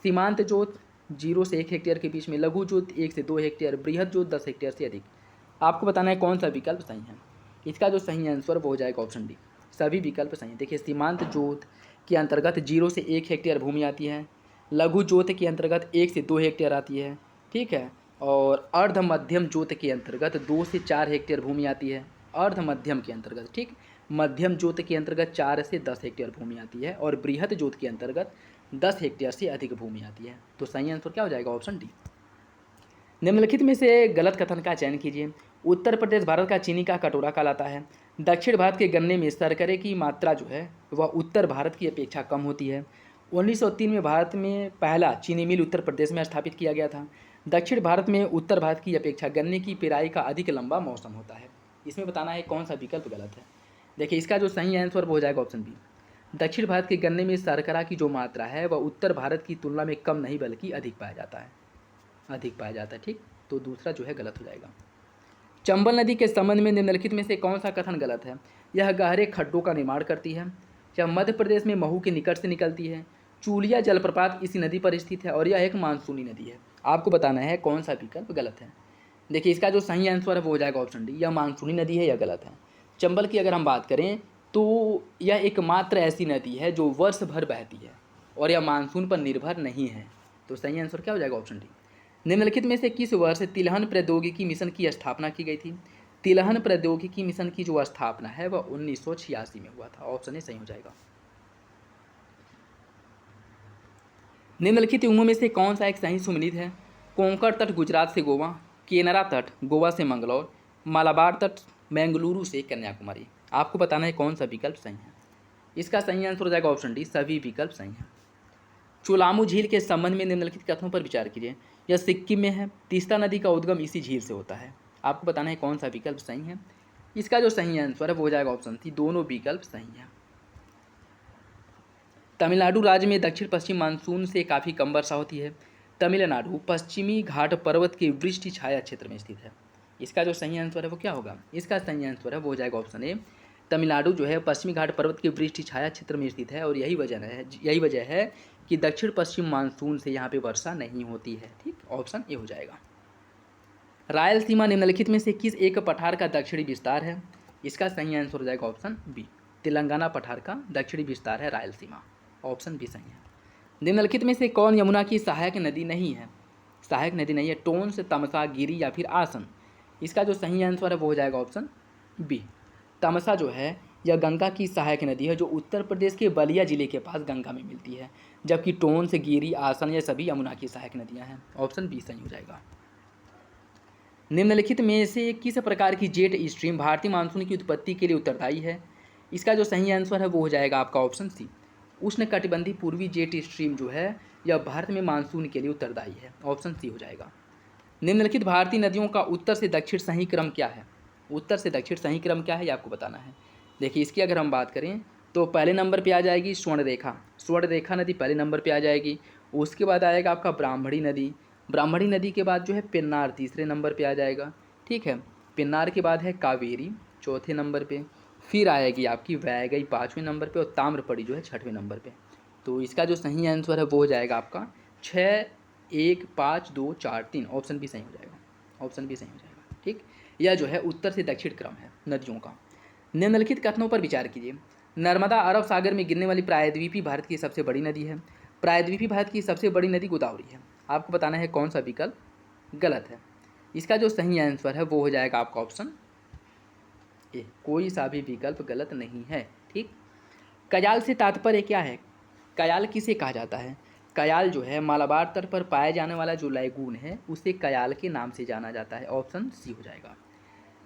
A: सीमांत जोत 0 से 1 हेक्टेयर के बीच में, लघु जोत 1 से 2 हेक्टेयर, बृहद जोत 10 हेक्टेयर से अधिक। आपको बताना है कौन सा विकल्प सही है। इसका जो सही आंसर वो हो जाएगा ऑप्शन डी, सभी विकल्प सही हैं। देखिए, सीमांत जोत के अंतर्गत 0 से 1 हेक्टेयर भूमि आती है, लघु जोत के अंतर्गत 1 से 2 हेक्टेयर आती है। ठीक है, और अर्ध मध्यम जोत के अंतर्गत 2 से 4 हेक्टेयर भूमि आती है, अर्ध मध्यम के अंतर्गत। ठीक, मध्यम जोत के अंतर्गत 4 से 10 हेक्टेयर भूमि आती है, और बृहद जोत के अंतर्गत 10 हेक्टेयर से अधिक भूमि आती है। तो सही आंसर क्या हो जाएगा, ऑप्शन डी। निम्नलिखित में से गलत कथन का चयन कीजिए। उत्तर प्रदेश भारत का चीनी का कटोरा कहलाता है। दक्षिण भारत के गन्ने में शर्करे की मात्रा जो है वह उत्तर भारत की अपेक्षा कम होती है। 1903 में भारत में पहला चीनी मिल उत्तर प्रदेश में स्थापित किया गया था। दक्षिण भारत में उत्तर भारत की अपेक्षा गन्ने की पेराई का अधिक लंबा मौसम होता है। इसमें बताना है कौन सा विकल्प गलत है। देखिए, इसका जो सही आंसर वो हो जाएगा ऑप्शन बी, दक्षिण भारत के गन्ने में शर्करा की जो मात्रा है वह उत्तर भारत की तुलना में कम नहीं बल्कि अधिक पाया जाता है, अधिक पाया जाता है। ठीक, तो दूसरा जो है गलत हो जाएगा। चंबल नदी के संबंध में निम्नलिखित में से कौन सा कथन गलत है। यह गहरे खड्डों का निर्माण करती है, यह मध्य प्रदेश में महू के निकट से निकलती है, चूलिया जलप्रपात इसी नदी पर स्थित है, और यह एक मानसूनी नदी है। आपको बताना है कौन सा विकल्प गलत है। देखिए, इसका जो सही आंसर है वो हो जाएगा ऑप्शन डी, यह मानसूनी नदी है, यह गलत है। चंबल की अगर हम बात करें तो यह एकमात्र ऐसी नदी है जो वर्ष भर बहती है, और यह मानसून पर निर्भर नहीं है। तो सही आंसर क्या हो जाएगा, ऑप्शन डी। निम्नलिखित में से किस वर्ष तिलहन प्रौद्योगिकी मिशन की स्थापना की गई थी। तिलहन प्रौद्योगिकी मिशन की जो स्थापना है वह 1986 में हुआ था, ऑप्शन ए सही हो जाएगा। निम्नलिखित युग्मों में से कौन सा एक सही सुमेलित है। कोंकण तट गुजरात से गोवा, केनरा तट गोवा से मंगलौर, मालाबार तट बेंगलुरु से कन्याकुमारी। आपको बताना है कौन सा विकल्प सही है। इसका सही आंसर हो जाएगा ऑप्शन डी, सभी विकल्प सही हैं। चोलामू झील के संबंध में निम्नलिखित कथनों पर विचार कीजिए। यह सिक्किम में है, तीस्ता नदी का उद्गम इसी झील से होता है। आपको बताना है कौन सा विकल्प सही है। इसका जो सही आंसर है वो हो जाएगा ऑप्शन सी, दोनों विकल्प सही हैं। तमिलनाडु राज्य में दक्षिण पश्चिम मानसून से काफ़ी कम वर्षा होती है। तमिलनाडु पश्चिमी घाट पर्वत के वृष्टि छाया क्षेत्र में स्थित है। इसका जो सही आंसर है वो क्या होगा। इसका सही आंसर है वो हो जाएगा ऑप्शन ए, तमिलनाडु जो है पश्चिमी घाट पर्वत के वृष्टि छाया क्षेत्र में स्थित है, और यही वजह है कि दक्षिण पश्चिम मानसून से यहाँ पे वर्षा नहीं होती है। ठीक, ऑप्शन ए हो जाएगा। रायलसीमा निम्नलिखित में से किस एक पठार का दक्षिणी विस्तार है।
B: इसका सही आंसर हो जाएगा ऑप्शन बी, तेलंगाना पठार का दक्षिणी विस्तार है रायलसीमा। ऑप्शन बी सही है। निम्नलिखित में से कौन यमुना की सहायक नदी नहीं है? सहायक नदी नहीं है, टोंस, तमसा, गिरी या फिर आसन। इसका जो सही आंसर है वो हो जाएगा ऑप्शन बी, तमसा जो है यह गंगा की सहायक नदी है जो उत्तर प्रदेश के बलिया जिले के पास गंगा में मिलती है, जबकि टोंस, गिरी, आसन ये सभी यमुना की सहायक नदियां हैं। ऑप्शन बी सही हो जाएगा। निम्नलिखित में से किस प्रकार की जेट स्ट्रीम भारतीय मानसून की उत्पत्ति के लिए उत्तरदायी है? इसका जो सही आंसर है वो हो जाएगा आपका ऑप्शन सी, उष्णकटिबंधीय पूर्वी जेट स्ट्रीम जो है यह भारत में मानसून के लिए उत्तरदायी है। ऑप्शन सी हो जाएगा। निम्नलिखित भारतीय नदियों का उत्तर से दक्षिण सही क्रम क्या है? उत्तर से दक्षिण सही क्रम क्या है ये आपको बताना है। देखिए इसकी अगर हम बात करें तो पहले नंबर पे आ जाएगी स्वर्णरेखा, स्वर्णरेखा नदी पहले नंबर पे आ जाएगी। उसके बाद आएगा आपका ब्राह्मणी नदी, ब्राह्मणी नदी के बाद जो है पेन्नार तीसरे नंबर पे आ जाएगा। ठीक है, पेन्नार के बाद है कावेरी चौथे नंबर पे, फिर आएगी आपकी वैगई पाँचवें नंबर पे और ताम्रपड़ी जो है छठवें नंबर पे। तो इसका जो सही आंसर है वो हो जाएगा आपका 6, 1, 5, 2, 4, 3। ऑप्शन भी सही हो जाएगा। ऑप्शन भी सही हो जाएगा। ठीक, यह जो है उत्तर से दक्षिण क्रम है नदियों का। निम्नलिखित कथनों पर विचार कीजिए। नर्मदा अरब सागर में गिरने वाली प्रायद्वीपी भारत की सबसे बड़ी नदी है। प्रायद्वीपी भारत की सबसे बड़ी नदी गोदावरी है। आपको बताना है कौन सा विकल्प गलत है। इसका जो सही आंसर है वो हो जाएगा आपका ऑप्शन ए, कोई सा भी विकल्प गलत नहीं है। ठीक, कयाल से तात्पर्य क्या है? कयाल किसे कहा जाता है? कयाल जो है मालाबार तट पर पाया जाने वाला जो लैगून है उसे कयाल के नाम से जाना जाता है। ऑप्शन सी हो जाएगा।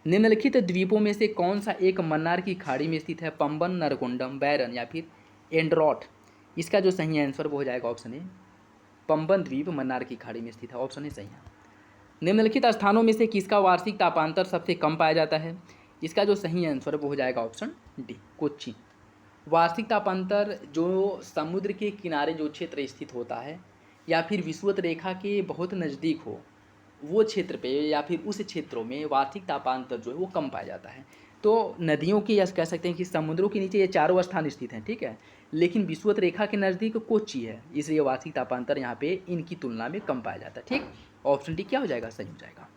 B: निम्नलिखित द्वीपों में से कौन सा एक मन्नार की खाड़ी में स्थित है? पंबन, नरकुंडम, बैरन या फिर एंड्रॉट। इसका जो सही आंसर वो हो जाएगा ऑप्शन ए, पंबन द्वीप मन्नार की खाड़ी में स्थित है। ऑप्शन ए सही है। निम्नलिखित स्थानों में से किसका वार्षिक तापांतर सबसे कम पाया जाता है? इसका जो सही आंसर है वो हो जाएगा ऑप्शन डी, कोच्चि। वार्षिक तापांतर जो समुद्र के किनारे जो क्षेत्र स्थित होता है या फिर विषुवत रेखा के बहुत नज़दीक हो वो क्षेत्र पे या फिर उस क्षेत्रों में वार्षिक तापांतर जो है वो कम पाया जाता है। तो नदियों के या कह सकते हैं कि समुद्रों के नीचे ये चारों स्थान स्थित हैं। ठीक है, लेकिन विषुवत रेखा के नज़दीक कोच्चि है, इसलिए वार्षिक तापांतर यहाँ पे इनकी तुलना में कम पाया जाता है। ठीक, ऑप्शन डी क्या हो जाएगा? सही हो जाएगा।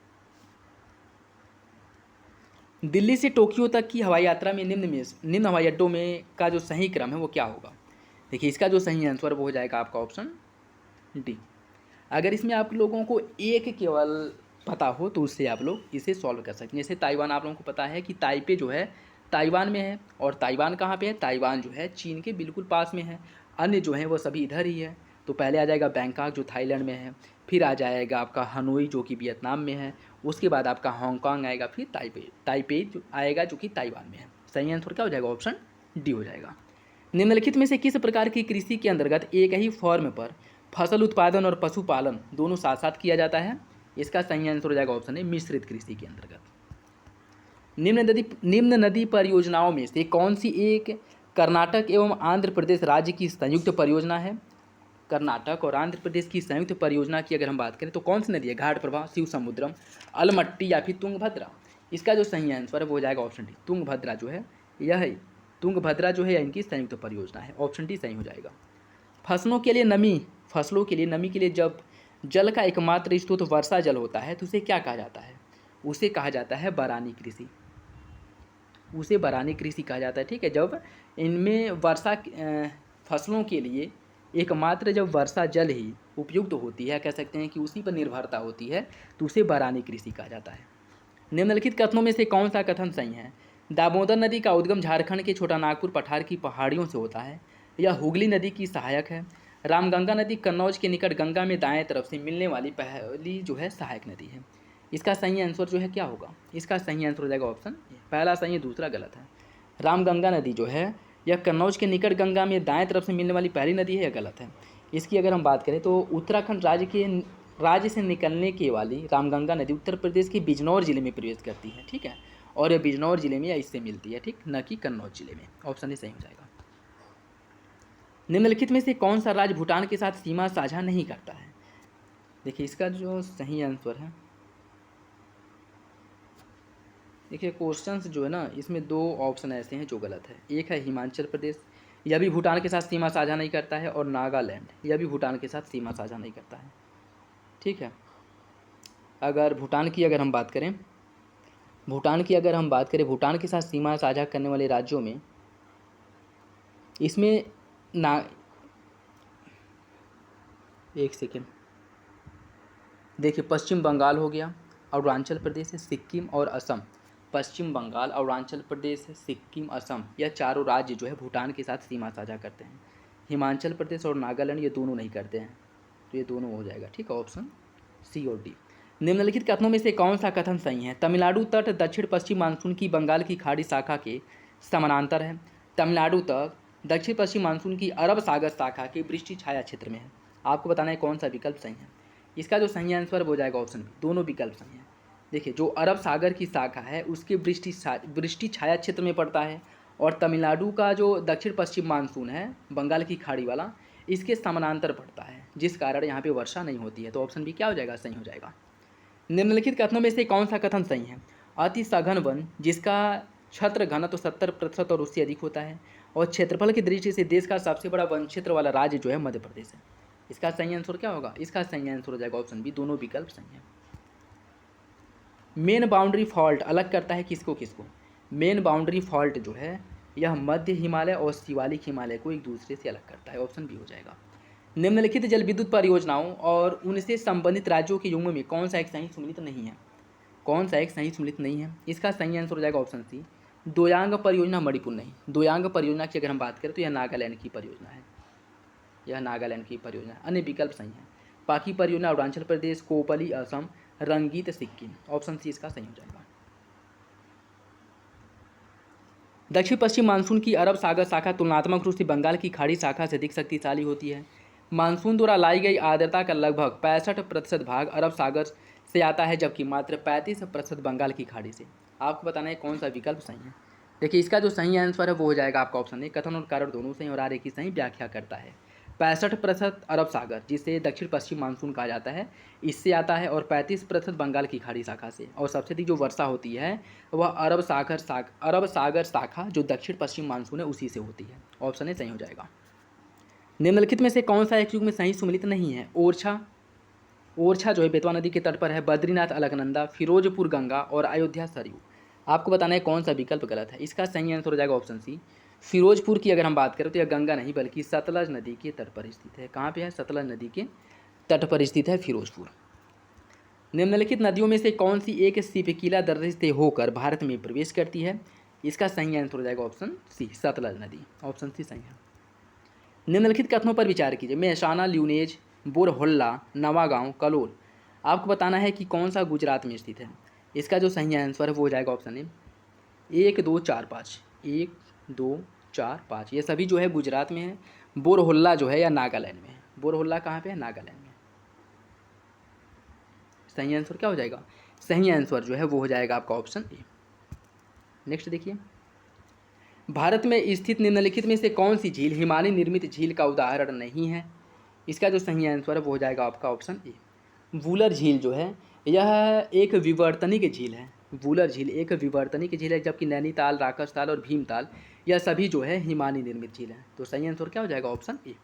B: दिल्ली से टोक्यो तक की हवाई यात्रा में निम्न हवाई अड्डों में का जो सही क्रम है वो क्या होगा? देखिए इसका जो सही आंसर वो हो जाएगा आपका ऑप्शन डी। अगर इसमें आप लोगों को एक केवल पता हो तो उससे आप लोग इसे सॉल्व कर सकते हैं। जैसे ताइवान आप लोगों को पता है कि ताइपे जो है ताइवान में है, और ताइवान कहाँ पे है? ताइवान जो है चीन के बिल्कुल पास में है। अन्य जो हैं वो सभी इधर ही है। तो पहले आ जाएगा बैंकॉक जो थाईलैंड में है, फिर आ जाएगा आपका हनोई जो कि वियतनाम में है, उसके बाद आपका हांगकांग आएगा, फिर ताइपे जो आएगा जो कि ताइवान में है। सही आंसर क्या हो जाएगा? ऑप्शन डी हो जाएगा। निम्नलिखित में से किस प्रकार की कृषि के अंतर्गत एक ही फॉर्म पर फसल उत्पादन और पशुपालन दोनों साथ साथ किया जाता है? इसका सही आंसर हो जाएगा ऑप्शन ए, मिश्रित कृषि के अंतर्गत। निम्न नदी परियोजनाओं में से कौन सी एक कर्नाटक एवं आंध्र प्रदेश राज्य की संयुक्त परियोजना है? कर्नाटक और आंध्र प्रदेश की संयुक्त परियोजना की अगर हम बात करें तो कौन सी नदी है? घाट प्रभा, शिव समुद्रम, अलमट्टी या फिर तुंगभद्रा। इसका जो सही आंसर है वो हो जाएगा ऑप्शन डी, तुंगभद्रा जो है यह तुंगभद्रा जो है इनकी संयुक्त परियोजना है। ऑप्शन डी सही हो जाएगा। फसलों के लिए नमी के लिए जब जल का एकमात्र स्रोत वर्षा जल होता है तो उसे क्या कहा जाता है? उसे कहा जाता है बरानी कृषि। उसे बरानी कृषि कहा जाता है। ठीक है, जब इनमें फसलों के लिए एकमात्र जब वर्षा जल ही उपयुक्त होती है, कह सकते हैं कि उसी पर निर्भरता होती है, तो उसे बरानी कृषि कहा जाता है। निम्नलिखित कथनों में से कौन सा कथन सही है? दामोदर नदी का उद्गम झारखंड के छोटा नागपुर पठार की पहाड़ियों से होता है, यह हुगली नदी की सहायक है। रामगंगा नदी कन्नौज के निकट गंगा में दाएं तरफ से मिलने वाली पहली जो है सहायक नदी है। इसका सही आंसर जो है क्या होगा? इसका सही आंसर हो जाएगा ऑप्शन ए, पहला सही है दूसरा गलत है। रामगंगा नदी जो है यह कन्नौज के निकट गंगा में दाएं तरफ से मिलने वाली पहली नदी है, यह गलत है। इसकी अगर हम बात करें तो उत्तराखंड राज्य से निकलने के वाली रामगंगा नदी उत्तर प्रदेश के बिजनौर जिले में प्रवेश करती है। ठीक है, और यह बिजनौर जिले में या इससे मिलती है, ठीक, न कि कन्नौज जिले में। ऑप्शन ए सही हो जाएगा। निम्नलिखित में से कौन सा राज्य भूटान के साथ सीमा साझा नहीं करता है? देखिए इसका जो सही आंसर है, देखिए क्वेश्चंस जो है ना इसमें दो ऑप्शन ऐसे हैं जो गलत है। एक है हिमाचल प्रदेश, यह भी भूटान के साथ सीमा साझा नहीं करता है, और नागालैंड यह भी भूटान के साथ सीमा साझा नहीं करता है। ठीक है, अगर भूटान की अगर हम बात करें भूटान की अगर हम बात करें, भूटान के साथ सीमा साझा करने वाले राज्यों में इसमें ना, एक सेकेंड, देखिए पश्चिम बंगाल हो गया, अरुणाचल प्रदेश है, सिक्किम और असम। पश्चिम बंगाल, अरुणाचल प्रदेश, सिक्किम, असम, यह चारों राज्य जो है भूटान के साथ सीमा साझा करते हैं। हिमाचल प्रदेश और नागालैंड ये दोनों नहीं करते हैं, तो ये दोनों हो जाएगा, ठीक है, ऑप्शन सी और डी। निम्नलिखित कथनों में से कौन सा कथन सही है? तमिलनाडु तट दक्षिण पश्चिम मानसून की बंगाल की खाड़ी शाखा के समानांतर है। तमिलनाडु तट दक्षिण पश्चिम मानसून की अरब सागर शाखा के वृष्टि छाया क्षेत्र में है। आपको बताना है कौन सा विकल्प सही है। इसका जो सही आंसर हो जाएगा ऑप्शन बी, दोनों विकल्प सही हैं। देखिए, जो अरब सागर की शाखा है उसके वृष्टि छाया क्षेत्र में पड़ता है, और तमिलनाडु का जो दक्षिण पश्चिम मानसून है बंगाल की खाड़ी वाला, इसके समानांतर पड़ता है, जिस कारण यहाँ पे वर्षा नहीं होती है। तो ऑप्शन बी क्या हो जाएगा? सही हो जाएगा। निम्नलिखित कथनों में से कौन सा कथन सही है? अति सघन वन जिसका छत्र घनत्व 70% और उससे अधिक होता है, और क्षेत्रफल की दृष्टि से देश का सबसे बड़ा वन क्षेत्र वाला राज्य जो है मध्य प्रदेश है। इसका सही आंसर क्या होगा? इसका सही आंसर हो जाएगा ऑप्शन बी, दोनों विकल्प सही है। मेन बाउंड्री फॉल्ट अलग करता है किसको किसको? मेन बाउंड्री फॉल्ट जो है यह मध्य हिमालय और शिवालिक हिमालय को एक दूसरे से अलग करता है। ऑप्शन बी हो जाएगा। निम्नलिखित जल विद्युत परियोजनाओं और उनसे संबंधित राज्यों के युग्म में कौन सा एक सही सम्मिलित नहीं है? कौन सा एक सही सम्मिलित नहीं है? इसका सही आंसर हो जाएगा ऑप्शन सी, दोयांग परियोजना मणिपुर नहीं। दोयांग परियोजना की अगर हम बात करें तो यह नागालैंड की परियोजना है, यह नागालैंड की परियोजना। अन्य विकल्प सही है। पाकी परियोजना अरुणाचल प्रदेश, कोपली असम, रंगीत सिक्किम। ऑप्शन सी इसका सही हो जाएगा। दक्षिण पश्चिम मानसून की अरब सागर शाखा तुलनात्मक रूप से बंगाल की खाड़ी शाखा से अधिक शक्तिशाली होती है। मानसून द्वारा लाई गई आर्द्रता का लगभग 65% भाग अरब सागर से आता है, जबकि मात्र 35% बंगाल की खाड़ी से। आपको बताना है कौन सा विकल्प सही है। देखिए, इसका जो सही आंसर है वो हो जाएगा आपका ऑप्शन ए, कथन और कारण दोनों सही और आगे की सही व्याख्या करता है। 65% अरब सागर जिसे दक्षिण पश्चिम मानसून कहा जाता है, इससे आता है, और 35% बंगाल की खाड़ी शाखा से। और सबसे अधिक जो वर्षा होती है वह अरब सागर शाखा जो दक्षिण पश्चिम मानसून है उसी से होती है। ऑप्शन ए सही हो जाएगा। निम्नलिखित में से कौन सा एक युग में सही सम्मिलित नहीं है? ओरछा जो है बेतवा नदी के तट पर है, बद्रीनाथ अलकनंदा, फिरोजपुर गंगा और अयोध्या सरयू। आपको बताना है कौन सा विकल्प गलत है। इसका सही आंसर हो जाएगा ऑप्शन सी, फिरोजपुर की अगर हम बात करें तो यह गंगा नहीं बल्कि सतलज नदी के तट पर स्थित है। कहाँ पे है? सतलज नदी के तट पर स्थित है फिरोजपुर। निम्नलिखित नदियों में से कौन सी एक सिपकीला दर्रे से होकर भारत में प्रवेश करती है? इसका सही आंसर हो जाएगा ऑप्शन सी, सतलज नदी। ऑप्शन सी सही है। निम्नलिखित कथनों पर विचार कीजिए। मेहसाना, ल्यूनेज, बोरहोल्ला, नवागांव, कलोल। आपको बताना है कि कौन सा गुजरात में स्थित है। इसका जो सही आंसर है वो हो जाएगा ऑप्शन ए, 1 2 4 5। 1 2 4 5 ये सभी जो है गुजरात में है। बोरहोल्ला जो है या नागालैंड में है। बोरहोल्ला कहाँ पे है? नागालैंड में। सही आंसर क्या हो जाएगा? सही आंसर जो है वो हो जाएगा आपका ऑप्शन ए। नेक्स्ट देखिए, भारत में स्थित निम्नलिखित में से कौन सी झील हिमालय निर्मित झील का उदाहरण नहीं है? इसका जो सही आंसर है वो हो जाएगा आपका ऑप्शन ए। वूलर झील जो है यह एक विवर्तनिक झील है। वूलर झील एक विवर्तनिक झील है, जबकि नैनीताल, राकसताल और भीमताल यह सभी जो है हिमालय निर्मित झील है। तो सही आंसर क्या हो जाएगा? Option A.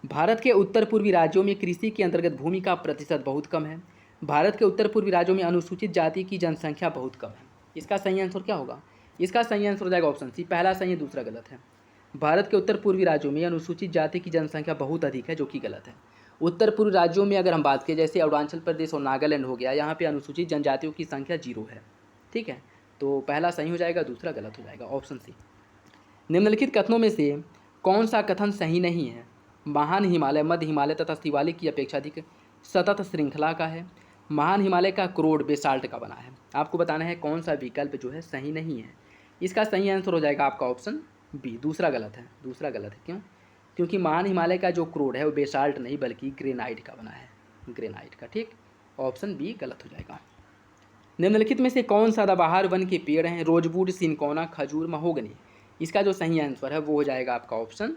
B: भारत के उत्तर पूर्वी राज्यों में कृषि के अंतर्गत भूमि का प्रतिशत बहुत कम है। भारत के उत्तर पूर्वी राज्यों में अनुसूचित जाति की जनसंख्या बहुत कम है। इसका सही आंसर क्या होगा? इसका सही आंसर हो जाएगा ऑप्शन सी, पहला सही है दूसरा गलत है। भारत के उत्तर पूर्वी राज्यों में अनुसूचित जाति की जनसंख्या बहुत अधिक है, जो कि गलत है। उत्तर पूर्व राज्यों में अगर हम बात करें, जैसे अरुणाचल प्रदेश और नागालैंड हो गया, यहाँ पे अनुसूचित जनजातियों की संख्या 0 है। ठीक है, तो पहला सही हो जाएगा, दूसरा गलत हो जाएगा, ऑप्शन सी। निम्नलिखित कथनों में से कौन सा कथन सही नहीं है? महान हिमालय मध्य हिमालय तथा शिवालिक की अपेक्षा अधिक सतत श्रृंखला का है। महान हिमालय का क्रोड बेसाल्ट का बना है। आपको बताना है कौन सा विकल्प जो है सही नहीं है। इसका सही आंसर हो जाएगा आपका ऑप्शन बी, दूसरा गलत है। दूसरा गलत है क्यों? क्योंकि महान हिमालय का जो क्रोड है वो बेसाल्ट नहीं बल्कि ग्रेनाइट का बना है, ग्रेनाइट का। ठीक, ऑप्शन बी गलत हो जाएगा। निम्नलिखित में से कौन सदाबहार वन के पेड़ हैं? रोजवुड, सिनकोना, खजूर, महोगनी। इसका जो सही आंसर है वो हो जाएगा आपका ऑप्शन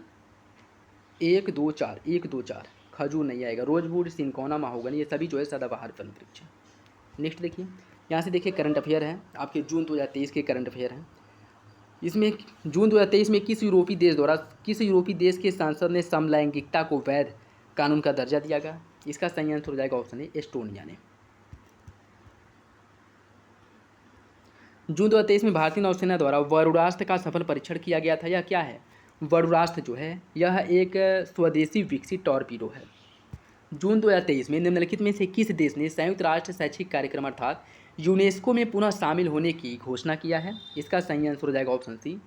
B: 1 2 4। 1 2 4 खजूर नहीं आएगा। रोजवुड, सिनकोना, महोगनी ये सभी जो है सदाबहार वन वृक्ष है। नेक्स्ट देखिए, यहाँ से देखिए करंट अफेयर है आपके जून 2023 के करंट अफेयर हैं। इसमें जून 2023 में किस यूरोपीय देश के सांसद ने समलैंगिकता को वैध कानून का दर्जा दिया गया? इसका सही आंसर हो जाएगा ऑप्शन ए, एस्टोनिया ने। जून 2023 में भारतीय नौसेना द्वारा वरुणास्त्र का सफल परीक्षण किया गया था। यह क्या है? वरुणास्त्र जो है यह एक स्वदेशी विकसित टॉर्पीडो है। जून 2023 में निम्नलिखित में से किस देश ने संयुक्त राष्ट्र शैक्षिक कार्यक्रम अर्थात यूनेस्को में पुनः शामिल होने की घोषणा किया है? इसका सही आंसर हो जाएगा ऑप्शन सी।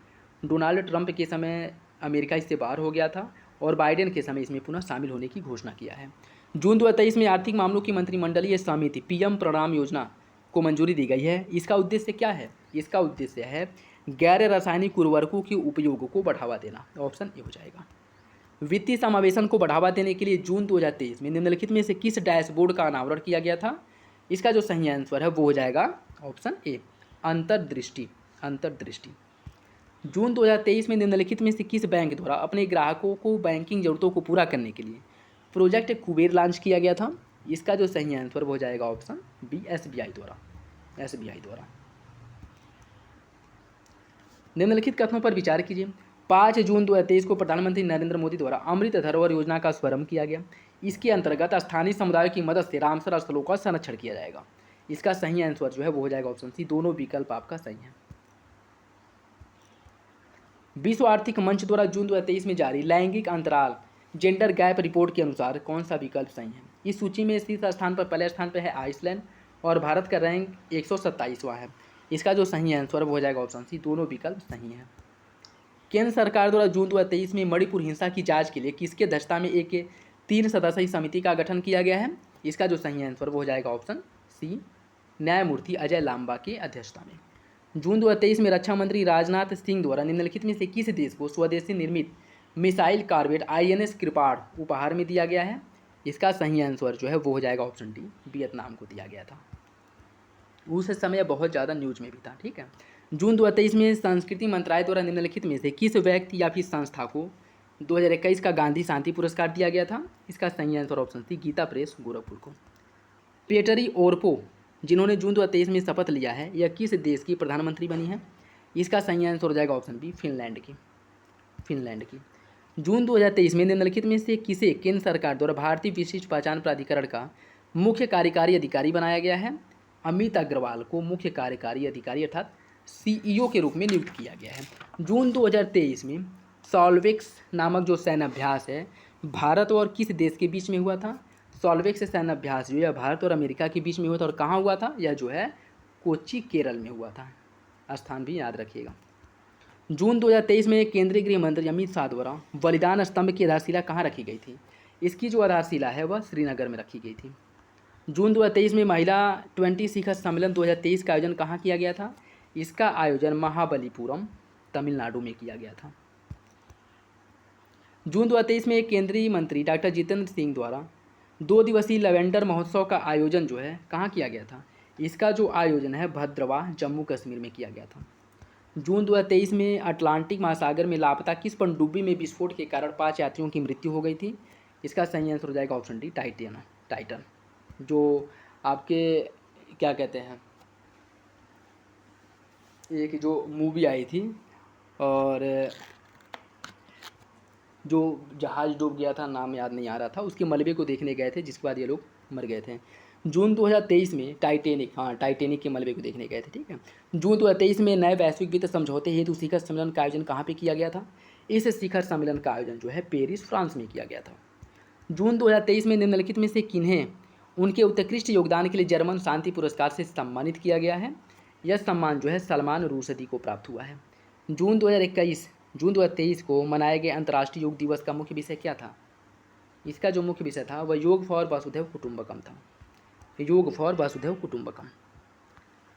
B: डोनाल्ड ट्रंप के समय अमेरिका इससे बाहर हो गया था और बाइडेन के समय इसमें पुनः शामिल होने की घोषणा किया है। जून 2023 में आर्थिक मामलों की मंत्रिमंडलीय समिति पीएम प्रणाम योजना को मंजूरी दी गई है। इसका उद्देश्य क्या है? इसका उद्देश्य है गैर रासायनिक उर्वरकों के उपयोग को बढ़ावा देना। ऑप्शन ए हो जाएगा। वित्तीय समावेशन को बढ़ावा देने के लिए जून 2023 में निम्नलिखित में से किस डैशबोर्ड का अनावरण किया गया था? इसका जो सही आंसर है वो हो जाएगा ऑप्शन ए, अंतर्दृष्टि। अंतर्दृष्टि। जून 2023 में निम्नलिखित में से किस बैंक द्वारा अपने ग्राहकों को बैंकिंग जरूरतों को पूरा करने के लिए प्रोजेक्ट कुबेर लॉन्च किया गया था? इसका जो सही आंसर वो हो जाएगा ऑप्शन बी, एसबीआई द्वारा। एसबीआई द्वारा। निम्नलिखित कथनों पर विचार कीजिए। 5 जून 2023 को प्रधानमंत्री नरेंद्र मोदी द्वारा अमृत धरोहर योजना का शुभारंभ किया गया। इसके अंतर्गत स्थानीय समुदायों की मदद से रामसर स्थलों का संरक्षण किया जाएगा। इसका सही आंसर जो है वो हो जाएगा ऑप्शन सी। दोनों विकल्प आपका सही है। विश्व आर्थिक मंच द्वारा जून 2023 में जारी लैंगिक अंतराल जेंडर गैप रिपोर्ट के अनुसार कौन सा विकल्प सही है? इस सूची में शीर्ष स्थान पर पहले स्थान पर है आइसलैंड और भारत का रैंक 127वां है। इसका जो सही आंसर वो हो जाएगा ऑप्शन सी। दोनों विकल्प सही हैं। केंद्र सरकार द्वारा जून 2023 में मणिपुर हिंसा की जांच के लिए किसकी अध्यक्षता में एक 3 सदस्यीय समिति का गठन किया गया है? इसका जो सही आंसर वो हो जाएगा ऑप्शन सी, न्यायमूर्ति अजय लांबा की अध्यक्षता में। जून 2023 में रक्षा मंत्री राजनाथ सिंह द्वारा निम्नलिखित में से किस देश को स्वदेशी निर्मित मिसाइल कॉर्वेट INS कृपाण उपहार में दिया गया है? इसका सही आंसर जो है वो हो जाएगा ऑप्शन डी, वियतनाम को दिया गया था। उस समय बहुत ज़्यादा न्यूज में भी था। ठीक है। जून 2023 में संस्कृति मंत्रालय द्वारा निम्नलिखित में से किस व्यक्ति या फिर संस्था को 2021 का गांधी शांति पुरस्कार दिया गया था? इसका सही answer option C, Gita press Gorakhpur को। पेटरी ओरपो जिन्होंने जून 2023 में शपथ लिया है यह किस देश की प्रधानमंत्री बनी है? इसका सही आंसर हो जाएगा ऑप्शन बी, फिनलैंड की। फिनलैंड की। जून 2023 में निम्नलिखित में से किसे केंद्र सरकार द्वारा भारतीय विशिष्ट पहचान प्राधिकरण का मुख्य कार्यकारी अधिकारी बनाया गया है? अमित अग्रवाल को मुख्य कार्यकारी अधिकारी अर्थात CEO के रूप में नियुक्त किया गया है। जून 2023 में सॉल्वेक्स नामक जो सैन्य अभ्यास है भारत और किस देश के बीच में हुआ था? सॉल्वेक्स सैन्य अभ्यास जो है भारत और अमेरिका के बीच में हुआ था। और कहाँ हुआ था? यह जो है कोच्चि केरल में हुआ था। स्थान भी याद रखिएगा। जून 2023 में केंद्रीय गृह मंत्री अमित शाह द्वारा बलिदान स्तंभ की आधारशिला कहाँ रखी गई थी? इसकी जो आधारशिला है वह श्रीनगर में रखी गई थी। जून 2023 में महिला 20 शिखर सम्मेलन 2023 का आयोजन कहाँ किया गया था? इसका आयोजन महाबलीपुरम तमिलनाडु में किया गया था। जून 2023 में केंद्रीय मंत्री डॉक्टर जितेंद्र सिंह द्वारा 2 दिवसीय लैवेंडर महोत्सव का आयोजन जो है कहाँ किया गया था? इसका जो आयोजन है भद्रवाह जम्मू कश्मीर में किया गया था। जून 2023 में अटलांटिक महासागर में लापता किस पनडुब्बी में विस्फोट के कारण 5 यात्रियों की मृत्यु हो गई थी? इसका सही आंसर हो जाएगा ऑप्शन डी, टाइटन। जो आपके क्या कहते हैं, एक जो मूवी आई थी और जो जहाज़ डूब गया था, नाम याद नहीं आ रहा था, उसके मलबे को देखने गए थे जिसके बाद ये लोग मर गए थे। जून 2023 में टाइटेनिक के मलबे को देखने गए थे। ठीक है। जून 2023 में नए वैश्विक वित्त समझौते हेतु शिखर सम्मेलन का आयोजन कहाँ पे किया गया था? इस शिखर सम्मेलन का आयोजन जो है पेरिस फ्रांस में किया गया था। जून 2023 में निम्नलिखित में से किन्हें उनके उत्कृष्ट योगदान के लिए जर्मन शांति पुरस्कार से सम्मानित किया गया है? यह सम्मान जो है सलमान रुशदी को प्राप्त हुआ है। जून 2023 को मनाए गए अंतर्राष्ट्रीय योग दिवस का मुख्य विषय क्या था? इसका जो मुख्य विषय था वह योग फॉर वसुधैव कुटुंबकम था। योग फॉर वसुधैव कुटुंबकम।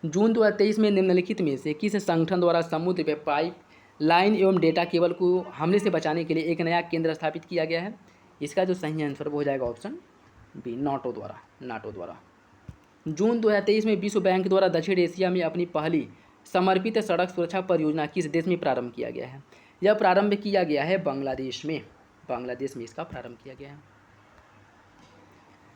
B: जून 2023 में निम्नलिखित में से किस संगठन द्वारा समुद्र पे पाइप लाइन एवं डेटा केबल को हमले से बचाने के लिए एक नया केंद्र स्थापित किया गया है? इसका जो सही आंसर वो हो जाएगा ऑप्शन बी, नाटो द्वारा। जून 2023 में विश्व बैंक द्वारा दक्षिण एशिया में अपनी पहली समर्पित सड़क सुरक्षा परियोजना किस देश में प्रारंभ किया गया है? यह प्रारंभ किया गया है बांग्लादेश में इसका प्रारंभ किया गया है।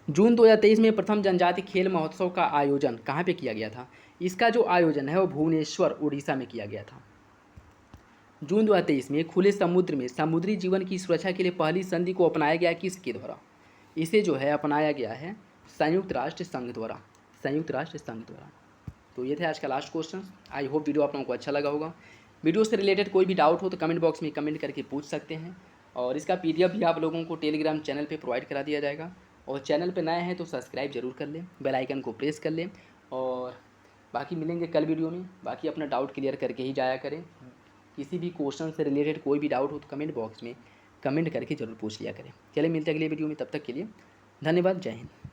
B: जून 2023 में प्रथम जनजाति खेल महोत्सव का आयोजन कहाँ पे किया गया था? इसका जो आयोजन है वो भुवनेश्वर उड़ीसा में किया गया था। जून 2023 में खुले समुद्र में समुद्री जीवन की सुरक्षा के लिए पहली संधि को अपनाया गया किसके द्वारा? इसे जो है अपनाया गया है संयुक्त राष्ट्र संघ द्वारा। तो ये थे आज का last question. I hope video आप लोगों को अच्छा लगा होगा। वीडियो से रिलेटेड कोई भी डाउट हो तो कमेंट बॉक्स में कमेंट करके पूछ सकते हैं, और इसका PDF भी आप लोगों को टेलीग्राम चैनल पे प्रोवाइड करा दिया जाएगा। और चैनल पे नए हैं तो सब्सक्राइब जरूर कर लें, बेल आइकन को प्रेस कर लें। और बाकी मिलेंगे कल वीडियो में। बाकी अपना डाउट क्लियर करके ही जाया करें। किसी भी क्वेश्चन से रिलेटेड कोई भी डाउट हो तो कमेंट बॉक्स में कमेंट करके ज़रूर पूछ लिया करें। चलिए मिलते हैं अगले वीडियो में, तब तक के लिए धन्यवाद। जय हिंद।